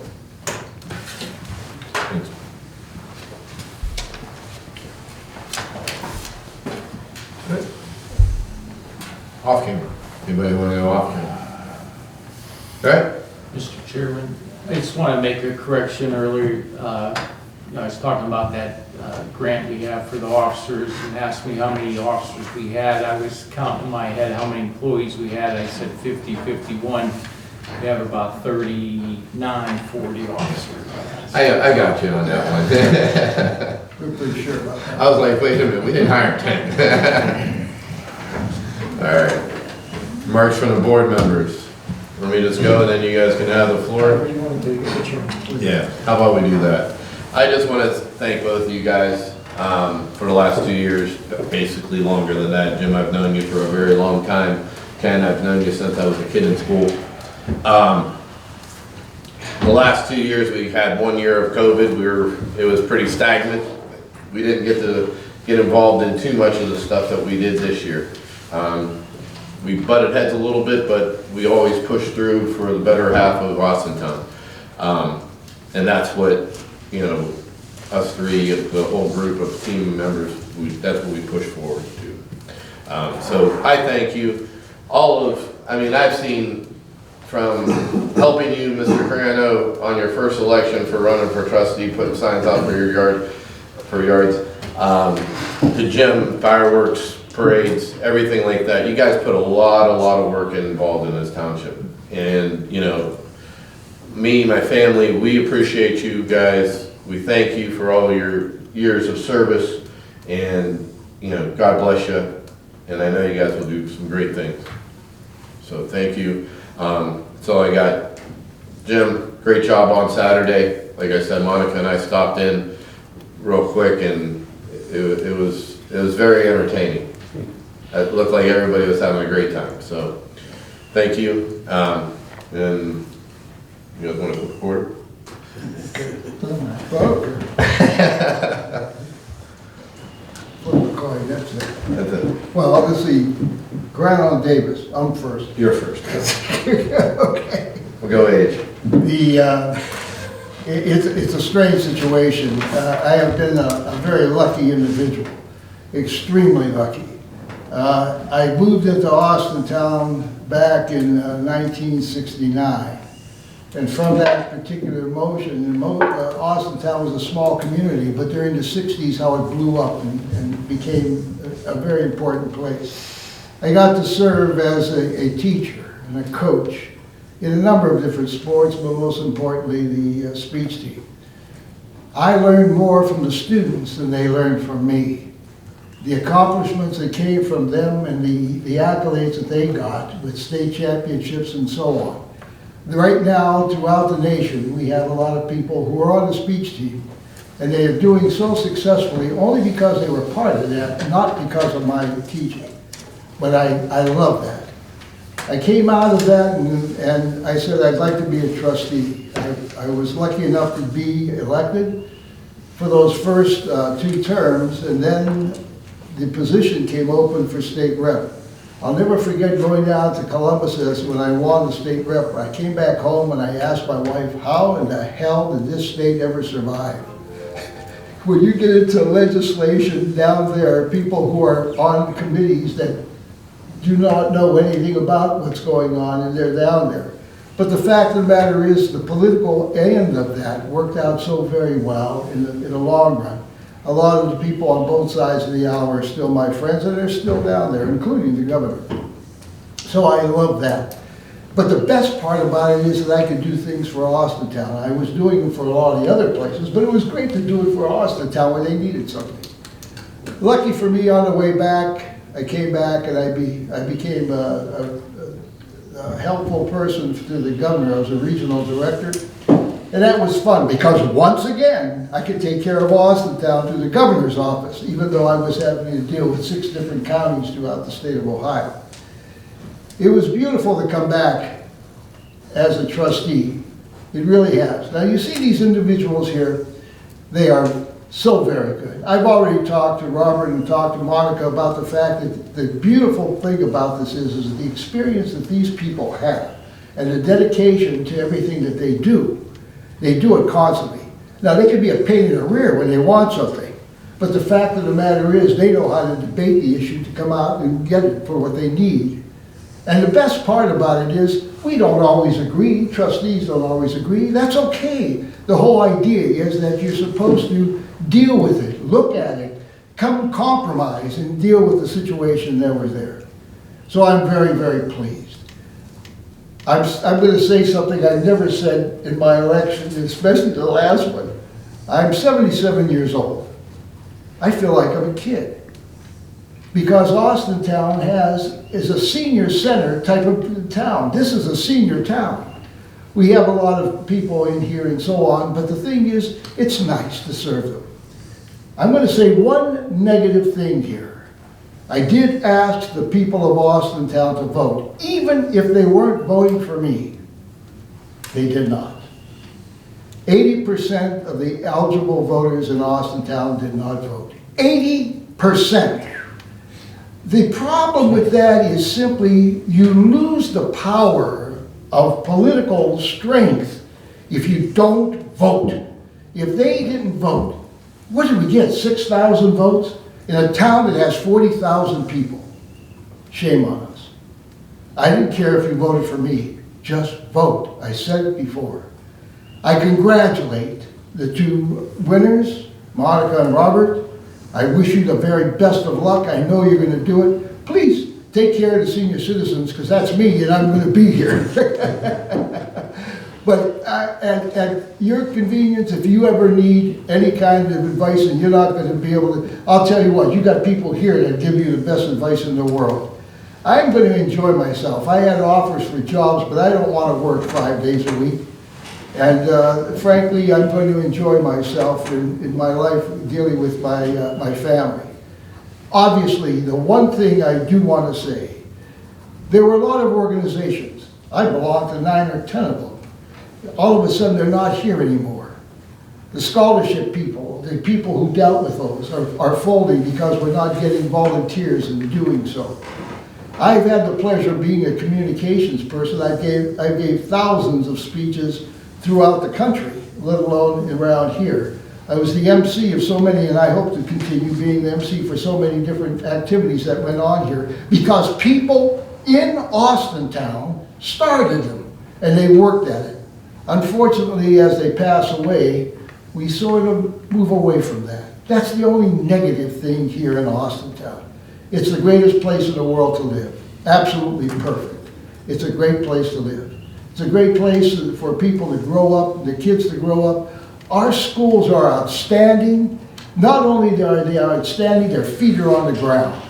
Off camera. Anybody want to go off camera? All right. Mr. Chairman, I just want to make a correction earlier. I was talking about that grant we have for the officers and asked me how many officers we had. I was counting in my head how many employees we had. I said 50, 51. We have about 39, 40 officers. I got you on that one. We're pretty sure about that. I was like, wait a minute, we didn't hire 10. All right. Remarks from the board members. Let me just go and then you guys can have the floor. Whatever you want to do, get your. Yeah, how about we do that? I just want to thank both of you guys for the last 2 years, basically longer than that. Jim, I've known you for a very long time. Ken, I've known you since I was a kid in school. The last 2 years, we had 1 year of COVID. It was pretty stagnant. We didn't get to get involved in too much of the stuff that we did this year. We butted heads a little bit, but we always pushed through for the better half of Austintown. And that's what, you know, us three, the whole group of team members, that's what we push forward to. So I thank you. I've seen from helping you, Mr. Carano, on your first election for running for trustee, putting signs out for your yards, to Jim, fireworks, parades, everything like that. You guys put a lot of work involved in this township. And, you know, me, my family, we appreciate you guys. We thank you for all your years of service. And, you know, God bless you. And I know you guys will do some great things. So thank you. That's all I got. Jim, great job on Saturday. Like I said, Monica and I stopped in real quick, and it was very entertaining. It looked like everybody was having a great time. So thank you. And you guys want to go forward? That's it. Well, obviously, Grant Davis, I'm first. You're first. Okay. We'll go age. It's a strange situation. I have been a very lucky individual, extremely lucky. I moved into Austintown back in 1969. And from that particular motion, Austintown was a small community, but during the 60s, how it blew up and became a very important place. I got to serve as a teacher and a coach in a number of different sports, but most importantly, the speech team. I learned more from the students than they learned from me. The accomplishments that came from them and the accolades that they got with state championships and so on. Right now, throughout the nation, we have a lot of people who are on the speech team, and they are doing so successfully only because they were part of that, not because of my teaching. But I love that. I came out of that and I said I'd like to be a trustee. I was lucky enough to be elected for those first 2 terms, and then the position came open for state rep. I'll never forget going down to Columbus when I won the state rep. I came back home and I asked my wife, how in the hell did this state ever survive? When you get into legislation down there, people who are on committees that do not know anything about what's going on, and they're down there. But the fact of the matter is, the political end of that worked out so very well in the long run. A lot of the people on both sides of the aisle are still my friends, and they're still down there, including the governor. So I love that. But the best part about it is that I could do things for Austintown. I was doing them for a lot of the other places, but it was great to do it for Austintown when they needed something. Lucky for me, on the way back, I came back and I became a helpful person to the governor. I was a regional director. And that was fun because once again, I could take care of Austintown through the governor's office, even though I was having to deal with 6 different counties throughout the state of Ohio. It was beautiful to come back as a trustee. It really has. Now you see these individuals here, they are so very good. I've already talked to Robert and talked to Monica about the fact that the beautiful thing about this is the experience that these people have and the dedication to everything that they do. They do it constantly. Now they can be a pain in the rear when they want something, but the fact of the matter is they know how to debate the issue to come out and get it for what they need. And the best part about it is we don't always agree, trustees don't always agree, that's okay. The whole idea is that you're supposed to deal with it, look at it, come compromise and deal with the situation that was there. So I'm very, very pleased. I'm going to say something I never said in my election, especially the last one. I'm 77 years old. I feel like I'm a kid. Because Austintown is a senior center type of town. This is a senior town. We have a lot of people in here and so on, but the thing is, it's nice to serve them. I'm going to say one negative thing here. I did ask the people of Austintown to vote, even if they weren't voting for me. They did not. 80% of the eligible voters in Austintown did not vote. 80%. The problem with that is simply you lose the power of political strength if you don't vote. If they didn't vote, what did we get, 6,000 votes? In a town that has 40,000 people. Shame on us. I didn't care if you voted for me, just vote. I said it before. I congratulate the 2 winners, Monica and Robert. I wish you the very best of luck. I know you're going to do it. Please take care of the senior citizens, because that's me and I'm going to be here. But at your convenience, if you ever need any kind of advice and you're not going to be able to, I'll tell you what, you got people here that give you the best advice in the world. I'm going to enjoy myself. I had offers for jobs, but I don't want to work 5 days a week. And frankly, I'm going to enjoy myself in my life dealing with my family. Obviously, the one thing I do want to say, there were a lot of organizations. I belong to 9 or 10 of them. All of a sudden, they're not here anymore. The scholarship people, the people who dealt with those are folding because we're not getting volunteers in doing so. I've had the pleasure of being a communications person. I gave thousands of speeches throughout the country, let alone around here. I was the MC of so many, and I hope to continue being the MC for so many different activities that went on here, because people in Austintown started them, and they worked at it. Unfortunately, as they pass away, we sort of move away from that. That's the only negative thing here in Austintown. It's the greatest place in the world to live. Absolutely perfect. It's a great place to live. It's a great place for people to grow up, the kids to grow up. Our schools are outstanding. Not only are they outstanding, their feet are on the ground.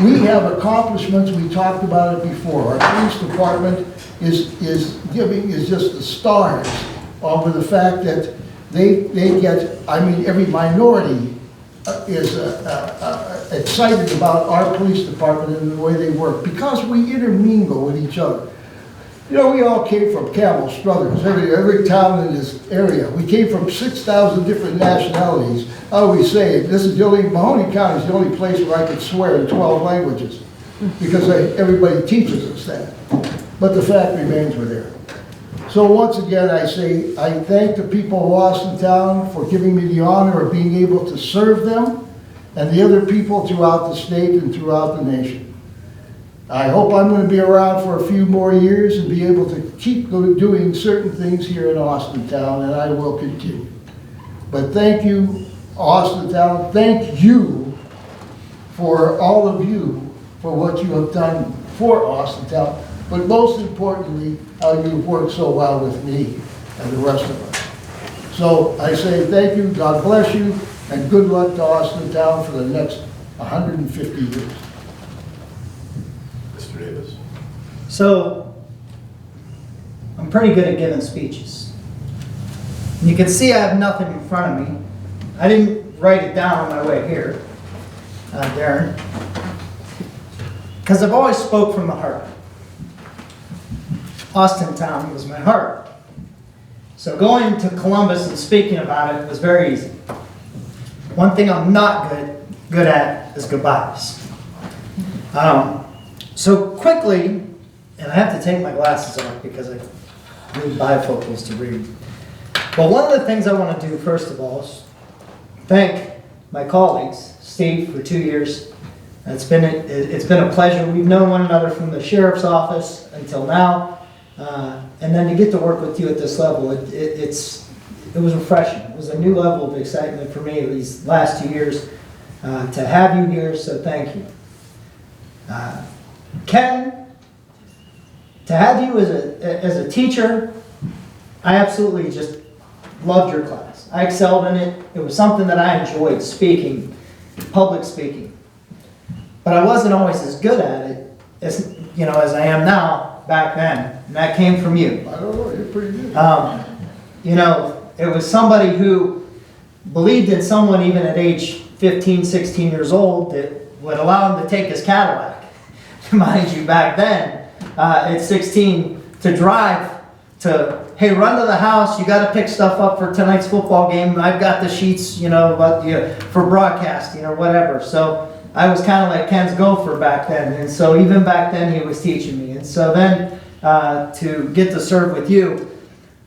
We have accomplishments, we talked about it before. Our police department is just the stars over the fact that they get, I mean, every minority excited about our police department and the way they work, because we intermingle with each other. You know, we all came from Camel Struthers, every town in this area. We came from 6,000 different nationalities. I always say, Mahoney County is the only place where I could swear in 12 languages, because everybody teaches us that. But the fact remains we're there. So once again, I say, I thank the people of Austintown for giving me the honor of being able to serve them and the other people throughout the state and throughout the nation. I hope I'm going to be around for a few more years and be able to keep doing certain things here in Austintown, and I will continue. But thank you, Austintown. Thank you for all of you for what you have done for Austintown. But most importantly, how you've worked so well with me and the rest of us. So I say thank you, God bless you, and good luck to Austintown for the next 150 years. Mr. Davis. So, I'm pretty good at giving speeches. And you can see I have nothing in front of me. I didn't write it down on my way here, Darren, because I've always spoke from the heart. Austintown was my heart. So going to Columbus and speaking about it was very easy. One thing I'm not good at is goodbyes. So quickly, and I have to take my glasses off because I need bifocals to read. But one of the things I want to do first of all is thank my colleagues, Steve, for 2 years. It's been a pleasure. We've known one another from the sheriff's office until now. And then to get to work with you at this level, it was refreshing. It was a new level of excitement for me these last 2 years to have you here, so thank you. Ken, to have you as a teacher, I absolutely just loved your class. I excelled in it. It was something that I enjoyed, speaking, public speaking. But I wasn't always as good at it as I am now. Back then, and that came from you. I don't know, you're pretty good. It was somebody who believed in someone even at age 15, 16 years old that would allow him to take his Cadillac. Mind you, back then, at 16, to drive to, hey, run to the house, you got to pick stuff up for tonight's football game. I've got the sheets, for broadcasting or whatever. So I was kind of like Ken's gopher back then, and so even back then he was teaching me. And so then to get to serve with you.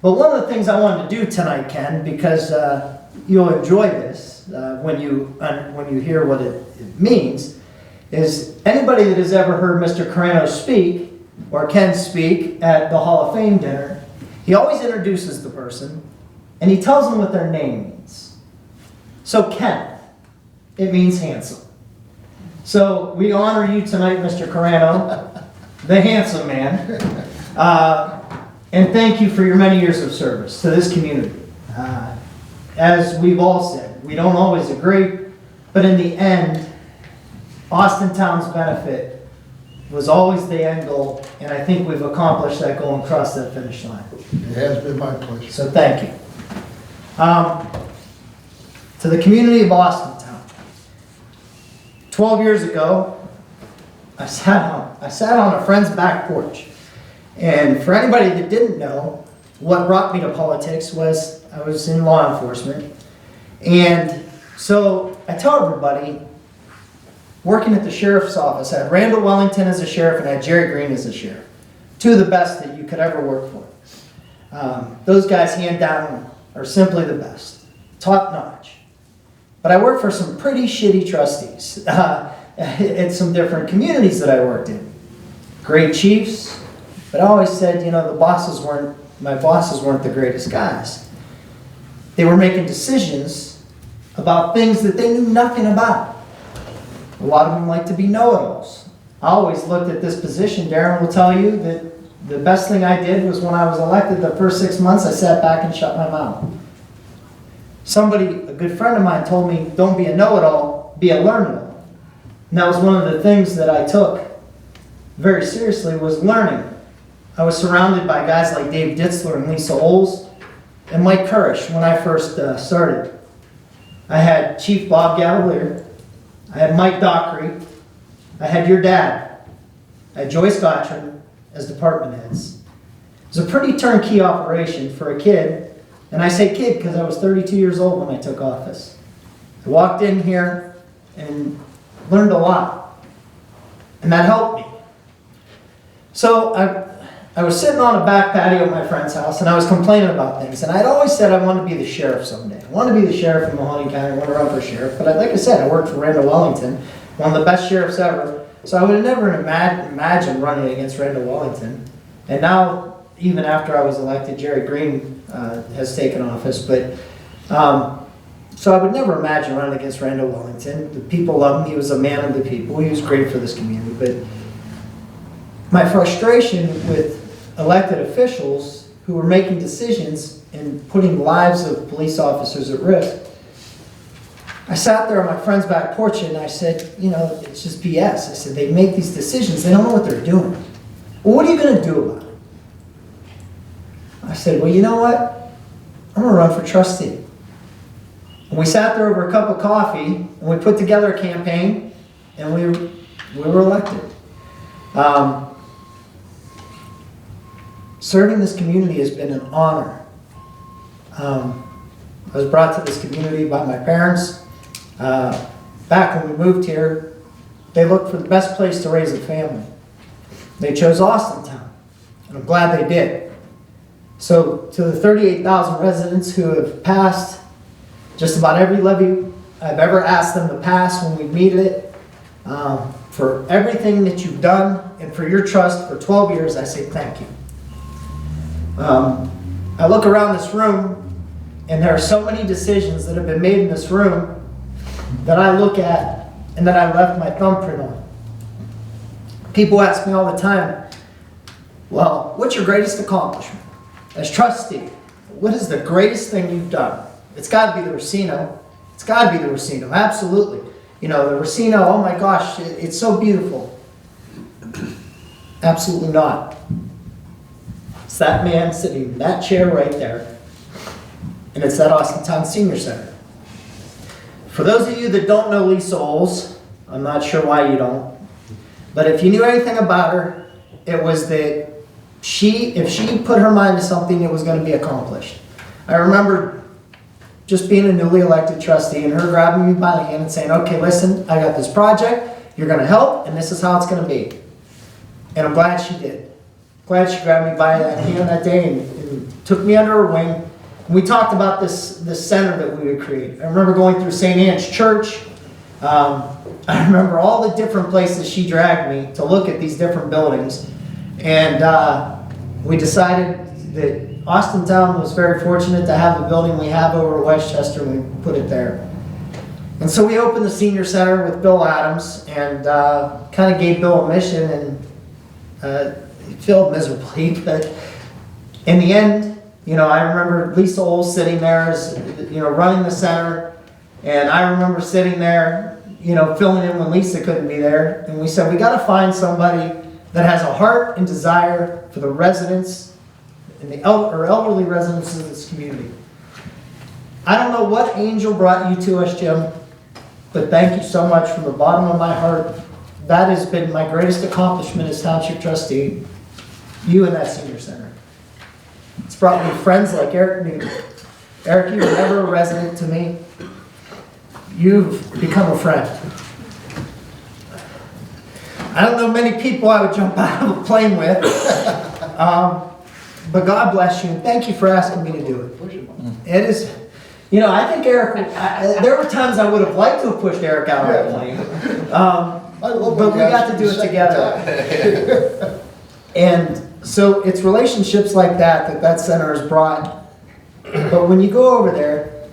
But one of the things I wanted to do tonight, Ken, because you'll enjoy this when you hear what it means, is anybody that has ever heard Mr. Carano speak, or Ken speak at the Hall of Fame dinner, he always introduces the person, and he tells them what their name means. So Ken, it means handsome. So we honor you tonight, Mr. Carano, the handsome man, and thank you for your many years of service to this community. As we've all said, we don't always agree, but in the end, Austintown's benefit was always the end goal, and I think we've accomplished that goal and crossed that finish line. It has been my pleasure. So thank you. To the community of Austintown, 12 years ago, I sat on a friend's back porch. And for anybody that didn't know, what brought me to politics was I was in law enforcement. And so I tell everybody, working at the sheriff's office, I had Randall Wellington as a sheriff and I had Jerry Green as a sheriff. Two of the best that you could ever work for. Those guys, hand down, are simply the best. Top notch. But I worked for some pretty shitty trustees at some different communities that I worked in. Great chiefs, but I always said, my bosses weren't the greatest guys. They were making decisions about things that they knew nothing about. A lot of them like to be know-it-alls. I always looked at this position, Darren will tell you, that the best thing I did was when I was elected the first 6 months, I sat back and shut my mouth. A good friend of mine told me, don't be a know-it-all, be a learn-it-all. And that was one of the things that I took very seriously, was learning. I was surrounded by guys like Dave Ditzler and Lisa Oles and Mike Kurish when I first started. I had Chief Bob Gallagher, I had Mike Dockery, I had your dad, I had Joyce Gottrin as department heads. It was a pretty turnkey operation for a kid, and I say kid because I was 32 years old when I took office. I walked in here and learned a lot, and that helped me. So I was sitting on a back patio at my friend's house, and I was complaining about things, and I'd always said I wanted to be the sheriff someday. I wanted to be the sheriff in Mahoning County, I wanted to run for sheriff, but like I said, I worked for Randall Wellington, one of the best sheriffs ever, so I would have never imagined running against Randall Wellington. And now, even after I was elected, Jerry Green has taken office, but so I would never imagine running against Randall Wellington. The people loved him, he was a man of the people, he was great for this community, but my frustration with elected officials who were making decisions and putting lives of police officers at risk, I sat there on my friend's back porch and I said, you know, it's just BS. I said, they make these decisions, they don't know what they're doing. Well, what are you going to do about it? I said, well, you know what? I'm going to run for trustee. And we sat there over a cup of coffee and we put together a campaign and we were elected. Serving this community has been an honor. I was brought to this community by my parents. Back when we moved here, they looked for the best place to raise a family. They chose Austintown, and I'm glad they did. So to the 38,000 residents who have passed just about every levy I've ever asked them to pass when we meet it, for everything that you've done and for your trust for 12 years, I say thank you. I look around this room and there are so many decisions that have been made in this room that I look at and that I left my thumbprint on. People ask me all the time, well, what's your greatest accomplishment? As trustee, what is the greatest thing you've done? It's got to be the Racino. It's got to be the Racino, absolutely. You know, the Racino, oh my gosh, it's so beautiful. Absolutely not. It's that man sitting in that chair right there, and it's that Austintown Senior Center. For those of you that don't know Lisa Oles, I'm not sure why you don't, but if you knew anything about her, it was that if she put her mind to something, it was going to be accomplished. I remember just being a newly elected trustee and her grabbing me by the hand and saying, okay, listen, I got this project, you're going to help, and this is how it's going to be. And I'm glad she did. Glad she grabbed me by that hand that day and took me under her wing. And we talked about this center that we would create. I remember going through St. Anne's Church. I remember all the different places she dragged me to look at these different buildings. And we decided that Austintown was very fortunate to have the building we have over at Westchester, and we put it there. And so we opened the Senior Center with Bill Adams and kind of gave Bill a mission, and it failed miserably, but in the end, you know, I remember Lisa Oles sitting there as, you know, running the center, and I remember sitting there, you know, filling in when Lisa couldn't be there, and we said, we got to find somebody that has a heart and desire for the residents and the elderly residents of this community. I don't know what angel brought you to us, Jim, but thank you so much from the bottom of my heart. That has been my greatest accomplishment as township trustee, you and that senior center. It's brought me friends like Eric Newton. Eric, you were never a resident to me. You've become a friend. I don't know many people I would jump out of a plane with, but God bless you, and thank you for asking me to do it. It is, you know, I think Eric, there were times I would have liked to have pushed Eric out of that plane, but we got to do it together. And so it's relationships like that center has brought. But when you go over there,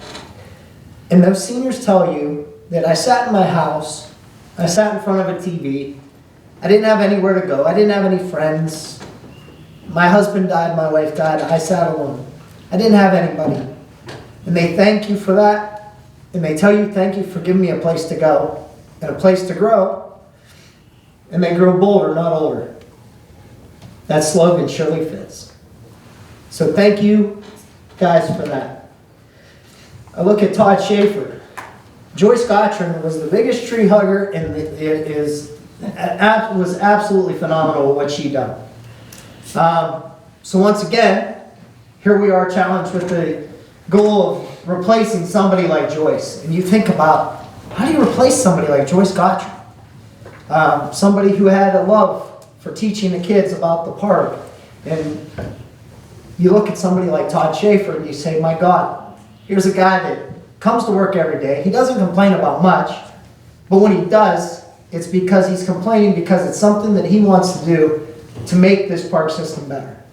and those seniors tell you that I sat in my house, I sat in front of a TV, I didn't have anywhere to go, I didn't have any friends, my husband died, my wife died, I sat alone. I didn't have anybody. And they thank you for that, and they tell you thank you for giving me a place to go, and a place to grow, and they grow bolder, not older. That slogan surely fits. So thank you guys for that. I look at Todd Schaefer. Joyce Gottrin was the biggest tree hugger, and was absolutely phenomenal what she done. So once again, here we are challenged with the goal of replacing somebody like Joyce. And you think about, how do you replace somebody like Joyce Gottrin? Somebody who had a love for teaching the kids about the park. And you look at somebody like Todd Schaefer and you say, my God, here's a guy that comes to work every day. He doesn't complain about much, but when he does, it's because he's complaining because it's something that he wants to do to make this park system better.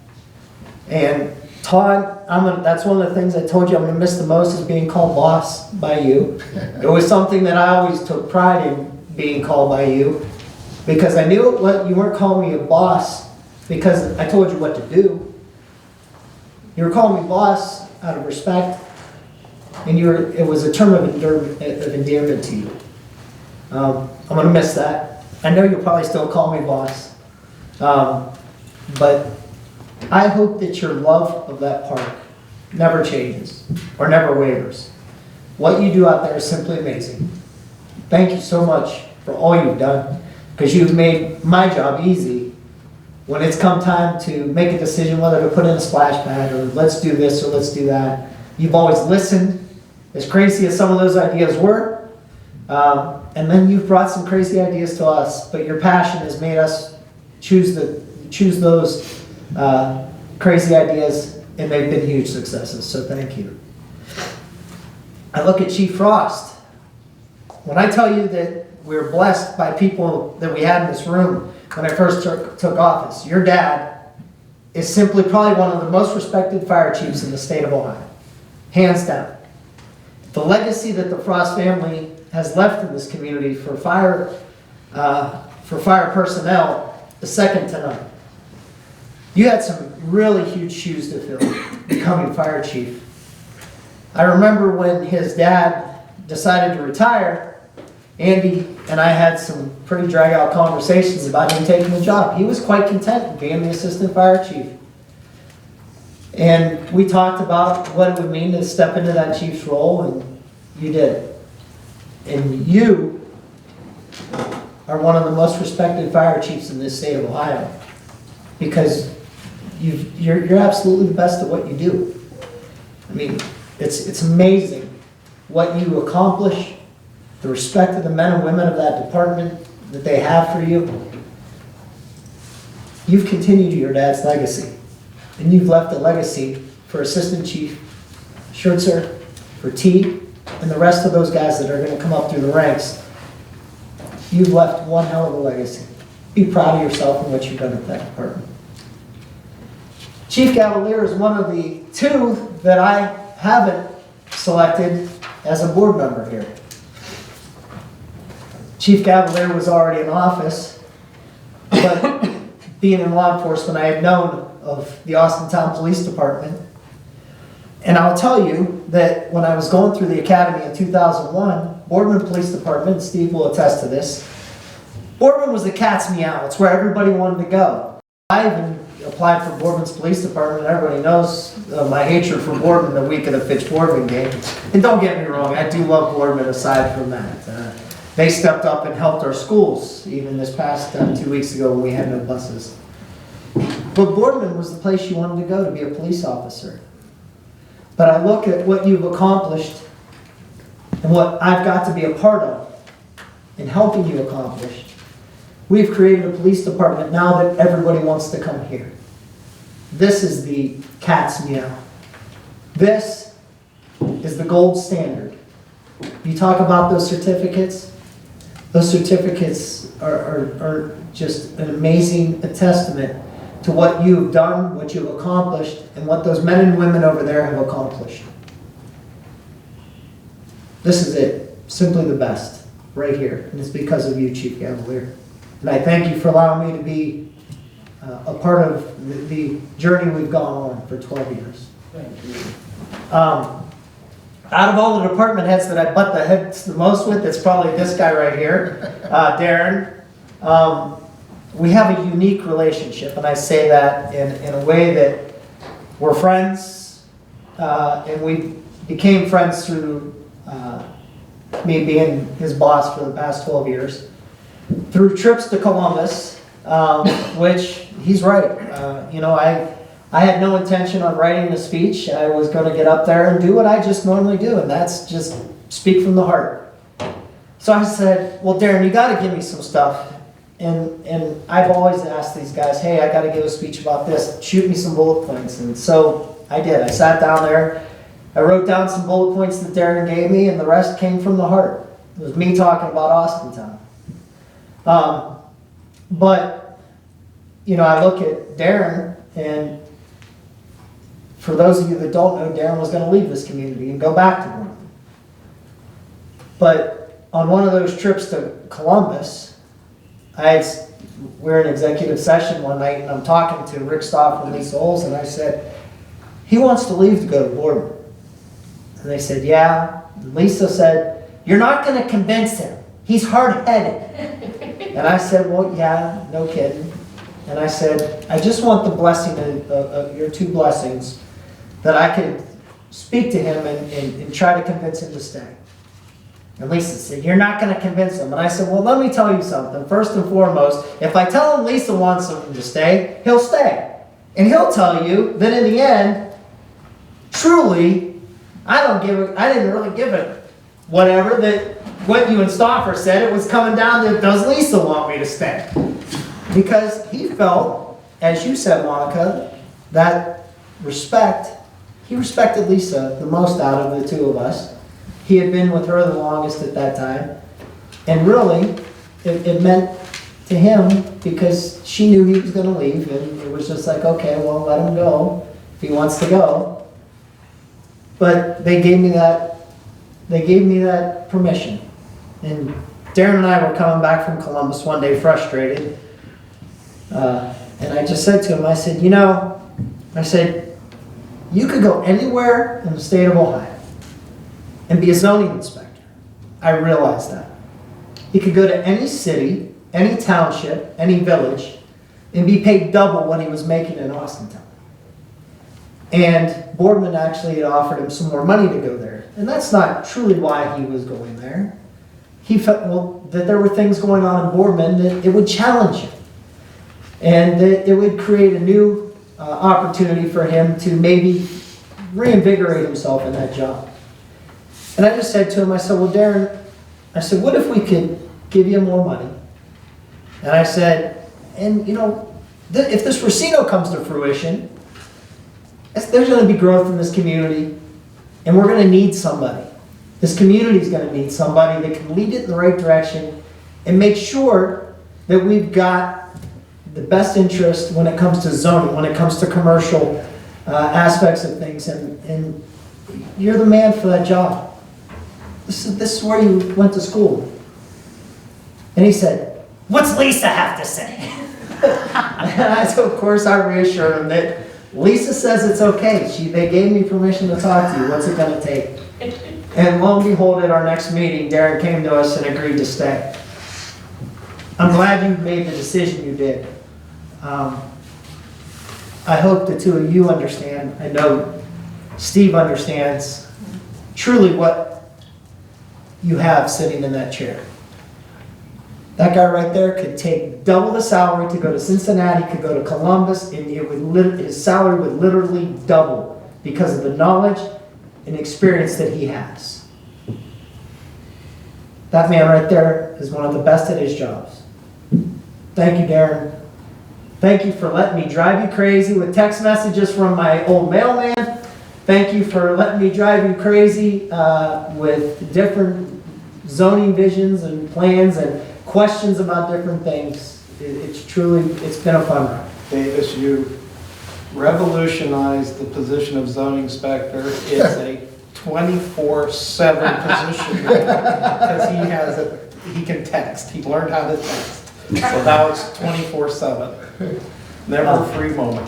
And Todd, that's one of the things I told you I'm going to miss the most is being called boss by you. It was something that I always took pride in being called by you because I knew you weren't calling me a boss because I told you what to do. You were calling me boss out of respect, and it was a term of endearment to you. I'm going to miss that. I know you'll probably still call me boss, but I hope that your love of that park never changes or never wavers. What you do out there is simply amazing. Thank you so much for all you've done because you've made my job easy when it's come time to make a decision whether to put in a splash pad or let's do this or let's do that. You've always listened, as crazy as some of those ideas were, and then you've brought some crazy ideas to us, but your passion has made us choose those crazy ideas, and they've been huge successes, so thank you. I look at Chief Frost. When I tell you that we're blessed by people that we had in this room when I first took office, your dad is simply probably one of the most respected fire chiefs in the state of Ohio, hands down. The legacy that the Frost family has left in this community for fire personnel is second to none. You had some really huge shoes to fill becoming fire chief. I remember when his dad decided to retire, Andy and I had some pretty drag-out conversations about him taking the job. He was quite content being the assistant fire chief. And we talked about what it would mean to step into that chief's role, and you did. And you are one of the most respected fire chiefs in this state of Ohio because you're absolutely the best at what you do. I mean, it's amazing what you accomplish, the respect of the men and women of that department that they have for you. You've continued your dad's legacy, and you've left a legacy for Assistant Chief Schertzer, for T, and the rest of those guys that are going to come up through the ranks. You've left one hell of a legacy. Be proud of yourself and what you've done at that department. Chief Cavalier is one of the two that I haven't selected as a board member here. Chief Cavalier was already in office, but being in law enforcement, I had known of the Austintown Police Department. And I'll tell you that when I was going through the academy in 2001, Boardman Police Department, Steve will attest to this, Boardman was the cat's meow. It's where everybody wanted to go. I even applied for Boardman's Police Department. Everybody knows my hatred for Boardman the week of the Fitch-Boardman game. And don't get me wrong, I do love Boardman aside from that. They stepped up and helped our schools, even this past 2 weeks ago when we had no buses. But Boardman was the place you wanted to go to be a police officer. But I look at what you've accomplished and what I've got to be a part of in helping you accomplish. We've created a police department now that everybody wants to come here. This is the cat's meow. This is the gold standard. You talk about those certificates. Those certificates are just an amazing testament to what you've done, what you've accomplished, and what those men and women over there have accomplished. This is it. Simply the best. Right here. And it's because of you, Chief Cavalier. And I thank you for allowing me to be a part of the journey we've gone on for 12 years. Thank you. Out of all the department heads that I butt the heads the most with, it's probably this guy right here, Darren. We have a unique relationship, and I say that in a way that we're friends, and we became friends through me being his boss for the past 12 years, through trips to Columbus, which he's right. I had no intention on writing a speech. I was going to get up there and do what I just normally do, and that's just speak from the heart. So I said, well, Darren, you got to give me some stuff. And I've always asked these guys, hey, I got to give a speech about this. Shoot me some bullet points. And so I did. I sat down there. I wrote down some bullet points that Darren gave me, and the rest came from the heart. It was me talking about Austintown. But, I look at Darren, and for those of you that don't know, Darren was going to leave this community and go back to Bournemouth. But on one of those trips to Columbus, we're in executive session one night, and I'm talking to Rick Stoff and Lisa Oles, and I said, he wants to leave to go to Bournemouth. And they said, yeah. And Lisa said, you're not going to convince him. He's hard-headed. And I said, well, yeah, no kidding. And I said, I just want the blessing of your two blessings, that I could speak to him and try to convince him to stay. And Lisa said, you're not going to convince him. And I said, well, let me tell you something. First and foremost, if I tell him Lisa wants him to stay, he'll stay. And he'll tell you that in the end, truly, I didn't really give it whatever, that what you and Stauffer said. It was coming down to, does Lisa want me to stay? Because he felt, as you said, Monica, that he respected Lisa the most out of the two of us. He had been with her the longest at that time. And really, it meant to him, because she knew he was going to leave, and it was just like, okay, well, let him go if he wants to go. But they gave me that permission. And Darren and I were coming back from Columbus one day frustrated. And I just said to him, I said, you could go anywhere in the state of Ohio and be a zoning inspector. I realized that. He could go to any city, any township, any village, and be paid double what he was making in Austintown. And Boardman actually had offered him some more money to go there. And that's not truly why he was going there. He felt, that there were things going on in Boardman that it would challenge him. And that it would create a new opportunity for him to maybe reinvigorate himself in that job. And I just said to him, I said, well, Darren, what if we could give you more money? And I said, and if this Racino comes to fruition, there's going to be growth in this community, and we're going to need somebody. This community is going to need somebody that can lead it in the right direction and make sure that we've got the best interest when it comes to zoning, when it comes to commercial aspects of things, and you're the man for that job. This is where you went to school. And he said, what's Lisa have to say? And so of course I reassured him that Lisa says it's okay. They gave me permission to talk to you. What's it going to take? And lo and behold, at our next meeting, Darren came to us and agreed to stay. I'm glad you made the decision you did. I hope the two of you understand. I know Steve understands truly what you have sitting in that chair. That guy right there could take double the salary to go to Cincinnati, could go to Columbus, and his salary would literally double because of the knowledge and experience that he has. That man right there is one of the best at his jobs. Thank you, Darren. Thank you for letting me drive you crazy with text messages from my old mailman. Thank you for letting me drive you crazy with different zoning visions and plans and questions about different things. It's been a fun ride. Davis, you revolutionized the position of zoning inspector. It's a 24/7 position because he can text. He learned how to text. So now it's 24/7. Never a free moment.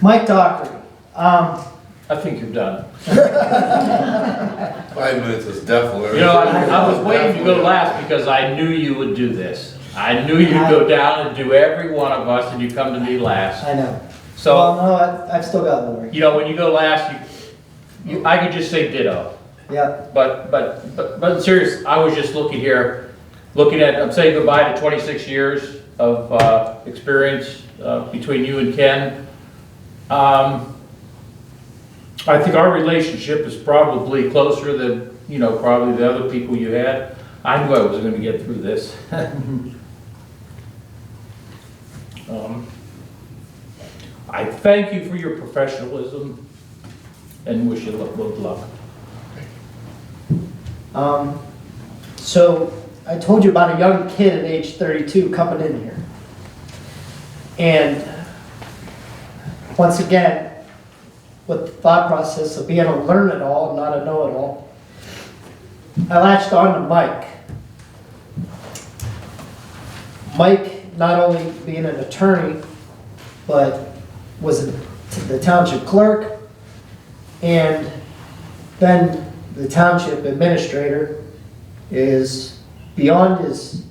Mike Dockery. I think you're done. 5 minutes is definitely. I was waiting to go last because I knew you would do this. I knew you'd go down and do every one of us, and you come to me last. I know. So, well, no, I've still got more. when you go last, I could just say ditto. Yeah. But serious, I was just looking here, I'm saying goodbye to 26 years of experience between you and Ken. I think our relationship is probably closer than, probably the other people you had. I knew I was going to get through this. I thank you for your professionalism and wish you good luck. So I told you about a young kid at age 32 coming in here. And once again, with the thought process of being a learn-it-all and not a know-it-all, I latched on to Mike. Mike, not only being an attorney, but was the township clerk, and then the township administrator, is beyond his,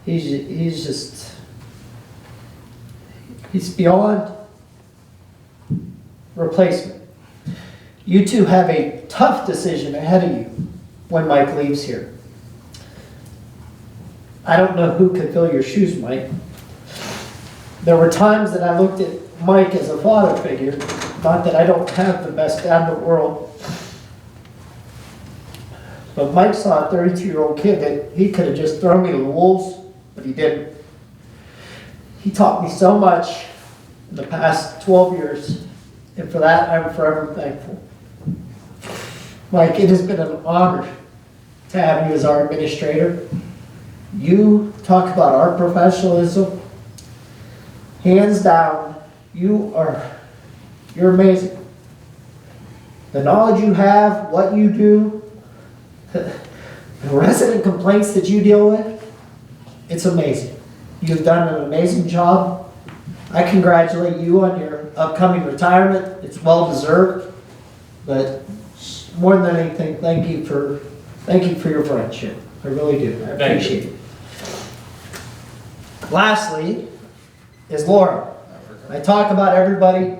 he's beyond replacement. You two have a tough decision ahead of you when Mike leaves here. I don't know who could fill your shoes, Mike. There were times that I looked at Mike as a father figure, not that I don't have the best dad in the world, but Mike saw a 32-year-old kid that he could have just thrown me to the wolves, but he didn't. He taught me so much in the past 12 years, and for that I'm forever thankful. Mike, it has been an honor to have you as our administrator. You talk about our professionalism. Hands down, you're amazing. The knowledge you have, what you do, the resident complaints that you deal with, it's amazing. You've done an amazing job. I congratulate you on your upcoming retirement. It's well deserved. But more than anything, thank you for your friendship. I really do. I appreciate it. Lastly is Laura. I talk about everybody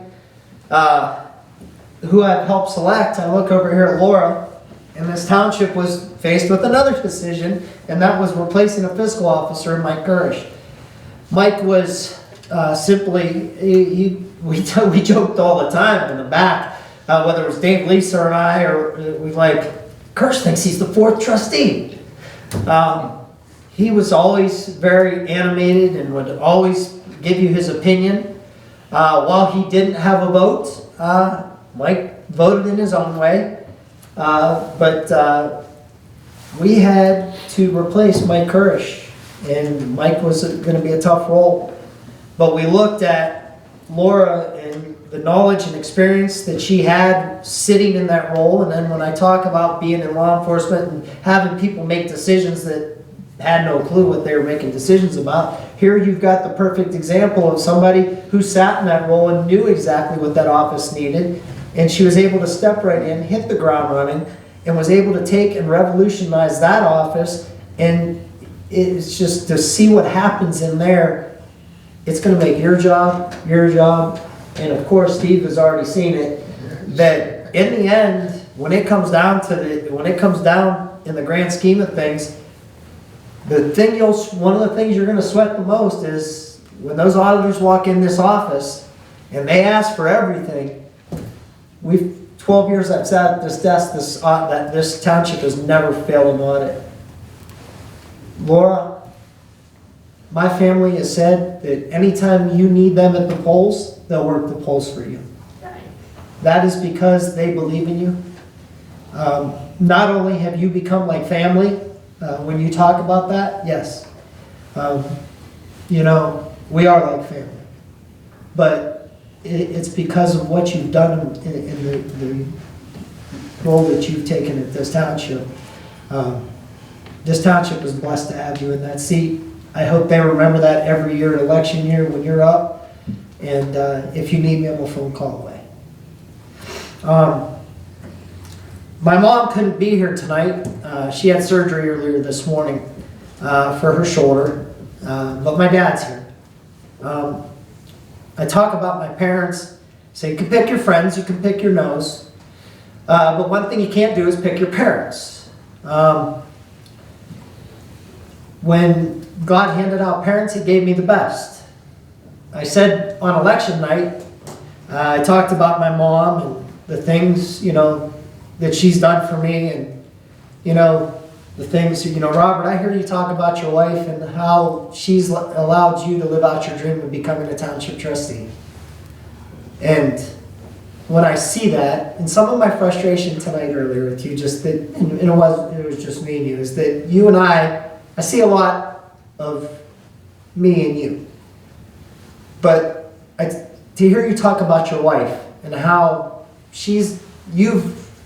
who I've helped select. I look over here at Laura, and this township was faced with another decision, and that was replacing a fiscal officer, Mike Gurish. Mike was simply, we joked all the time in the back, whether it was Dave, Lisa, or I, or we like, Kirsch thinks he's the fourth trustee. He was always very animated and would always give you his opinion. While he didn't have a vote, Mike voted in his own way. But we had to replace Mike Kirsch, and Mike was going to be a tough role. But we looked at Laura and the knowledge and experience that she had sitting in that role, and then when I talk about being in law enforcement and having people make decisions that had no clue what they were making decisions about, here you've got the perfect example of somebody who sat in that role and knew exactly what that office needed, and she was able to step right in, hit the ground running, and was able to take and revolutionize that office. And it's just to see what happens in there, it's going to make your job, and of course Steve has already seen it, that in the end, when it comes down in the grand scheme of things, one of the things you're going to sweat the most is when those auditors walk in this office and they ask for everything. 12 years I've sat at this desk, this township has never failed an audit. Laura, my family has said that anytime you need them at the polls, they'll work the polls for you. That is because they believe in you. Not only have you become like family, when you talk about that, yes. We are like family. But it's because of what you've done in the role that you've taken at this township. This township is blessed to have you in that seat. I hope they remember that every year, election year, when you're up. And if you need me, I'm a phone call away. My mom couldn't be here tonight. She had surgery earlier this morning for her shoulder, but my dad's here. I talk about my parents, say you can pick your friends, you can pick your nose. But one thing you can't do is pick your parents. When God handed out parents, He gave me the best. I said on election night, I talked about my mom and the things, that she's done for me, and, the things, Robert, I hear you talk about your wife and how she's allowed you to live out your dream of becoming a township trustee. And when I see that, and some of my frustration tonight earlier with you, just that, and it was just me and you, is that you and I see a lot of me and you. But to hear you talk about your wife and how you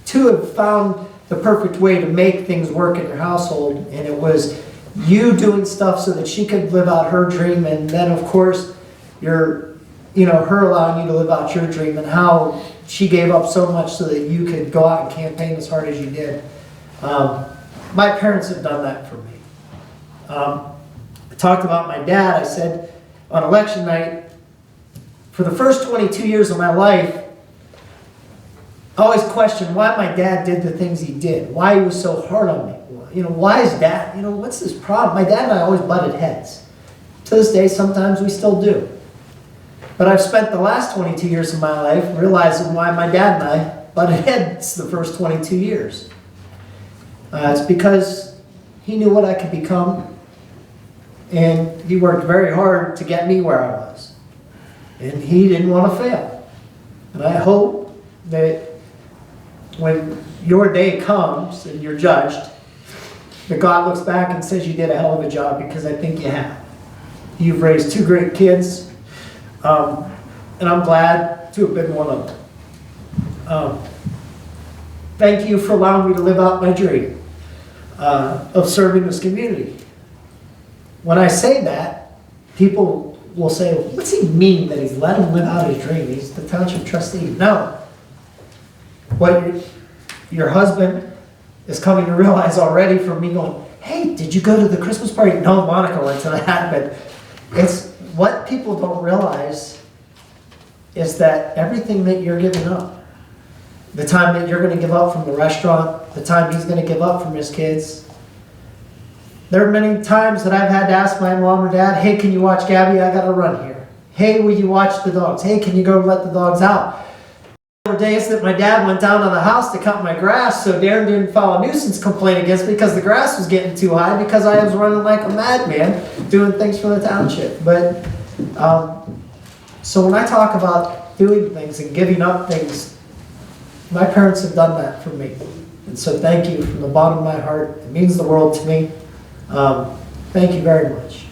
two have found the perfect way to make things work in your household, and it was you doing stuff so that she could live out her dream, and then of course her allowing you to live out your dream, and how she gave up so much so that you could go out and campaign as hard as you did. My parents have done that for me. I talked about my dad. I said on election night, for the first 22 years of my life, I always questioned why my dad did the things he did, why he was so hard on me. Why is dad, what's this problem? My dad and I always butted heads. To this day, sometimes we still do. But I've spent the last 22 years of my life realizing why my dad and I butted heads the first 22 years. It's because he knew what I could become, and he worked very hard to get me where I was. And he didn't want to fail. And I hope that when your day comes and you're judged, that God looks back and says you did a hell of a job, because I think you have. You've raised two great kids, and I'm glad to have been one of them. Thank you for allowing me to live out my dream of serving this community. When I say that, people will say, what's he mean that he's let him live out his dream? He's the township trustee. No. What your husband is coming to realize already from me going, hey, did you go to the Christmas party? No, Monica went to that, but it's what people don't realize is that everything that you're giving up, the time that you're going to give up from the restaurant, the time he's going to give up from his kids. There are many times that I've had to ask my mom or dad, hey, can you watch Gabby? I got to run here. Hey, will you watch the dogs? Hey, can you go let the dogs out? There were days that my dad went down to the house to cut my grass so Darren didn't file a nuisance complaint against me because the grass was getting too high, because I was running like a madman doing things for the township. But so when I talk about doing things and giving up things, my parents have done that for me. And so thank you from the bottom of my heart. It means the world to me. Thank you very much.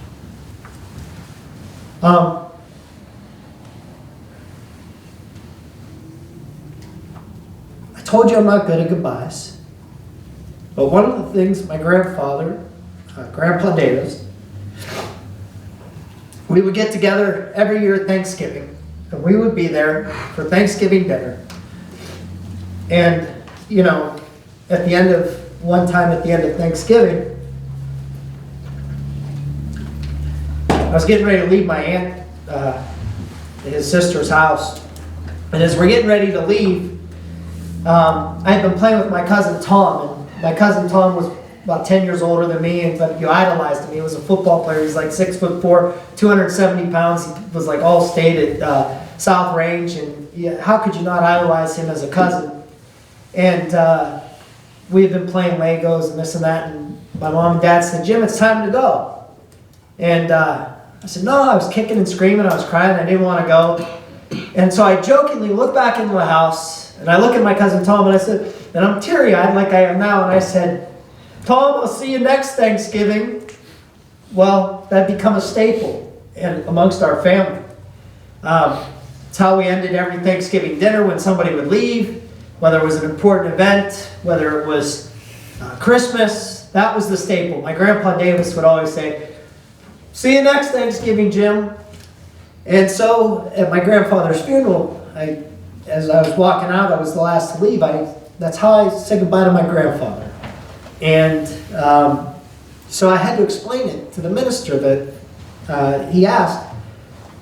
I told you I'm not good at goodbyes. But one of the things my grandfather, Grandpa Davis, we would get together every year at Thanksgiving, and we would be there for Thanksgiving dinner. And, at the end of Thanksgiving, I was getting ready to leave my aunt, his sister's house. And as we're getting ready to leave, I had been playing with my cousin Tom, and my cousin Tom was about 10 years older than me, but you idolized him. He was a football player. He's like 6'4", 270 pounds. He was like all-state at South Range, and how could you not idolize him as a cousin? And we had been playing Legos and this and that, and my mom and dad said, Jim, it's time to go. And I said, no, I was kicking and screaming, I was crying, I didn't want to go. And so I jokingly looked back into the house, and I look at my cousin Tom, and I said, and I'm teary-eyed like I am now, and I said, Tom, I'll see you next Thanksgiving. Well, that become a staple amongst our family. It's how we ended every Thanksgiving dinner when somebody would leave, whether it was an important event, whether it was Christmas, that was the staple. My Grandpa Davis would always say, see you next Thanksgiving, Jim. And so at my grandfather's funeral, as I was walking out, I was the last to leave. That's how I said goodbye to my grandfather. And so I had to explain it to the minister that he asked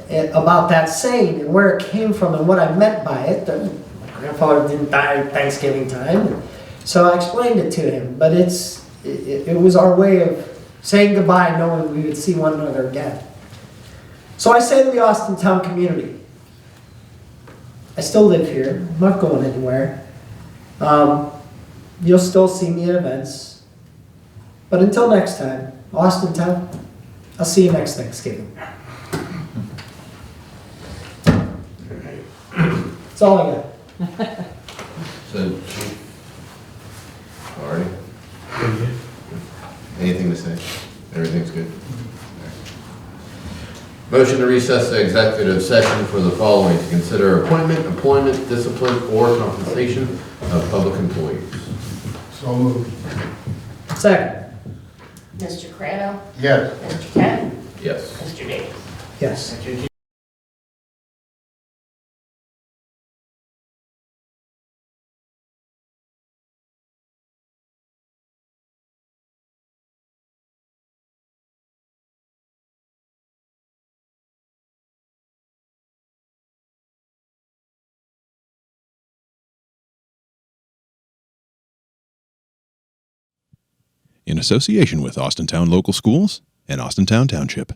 about that saying and where it came from and what I meant by it. My my grandfather didn't die Thanksgiving time. So I explained it to him, but it was our way of saying goodbye, knowing we would see one another again. So I say to the Austintown community, I still live here, I'm not going anywhere. You'll still see me at events. But until next time, Austintown, I'll see you next Thanksgiving. That's all I got. So, Artie? Anything to say? Everything's good? Motion to recess the executive session for the following: to consider appointment, employment, discipline, or compensation of public employees. So moved. Second. Mr. Crano? Yes. Mr. Kent? Yes. Mr. Davis? Yes. in association with Austintown Local Schools and Austintown Township.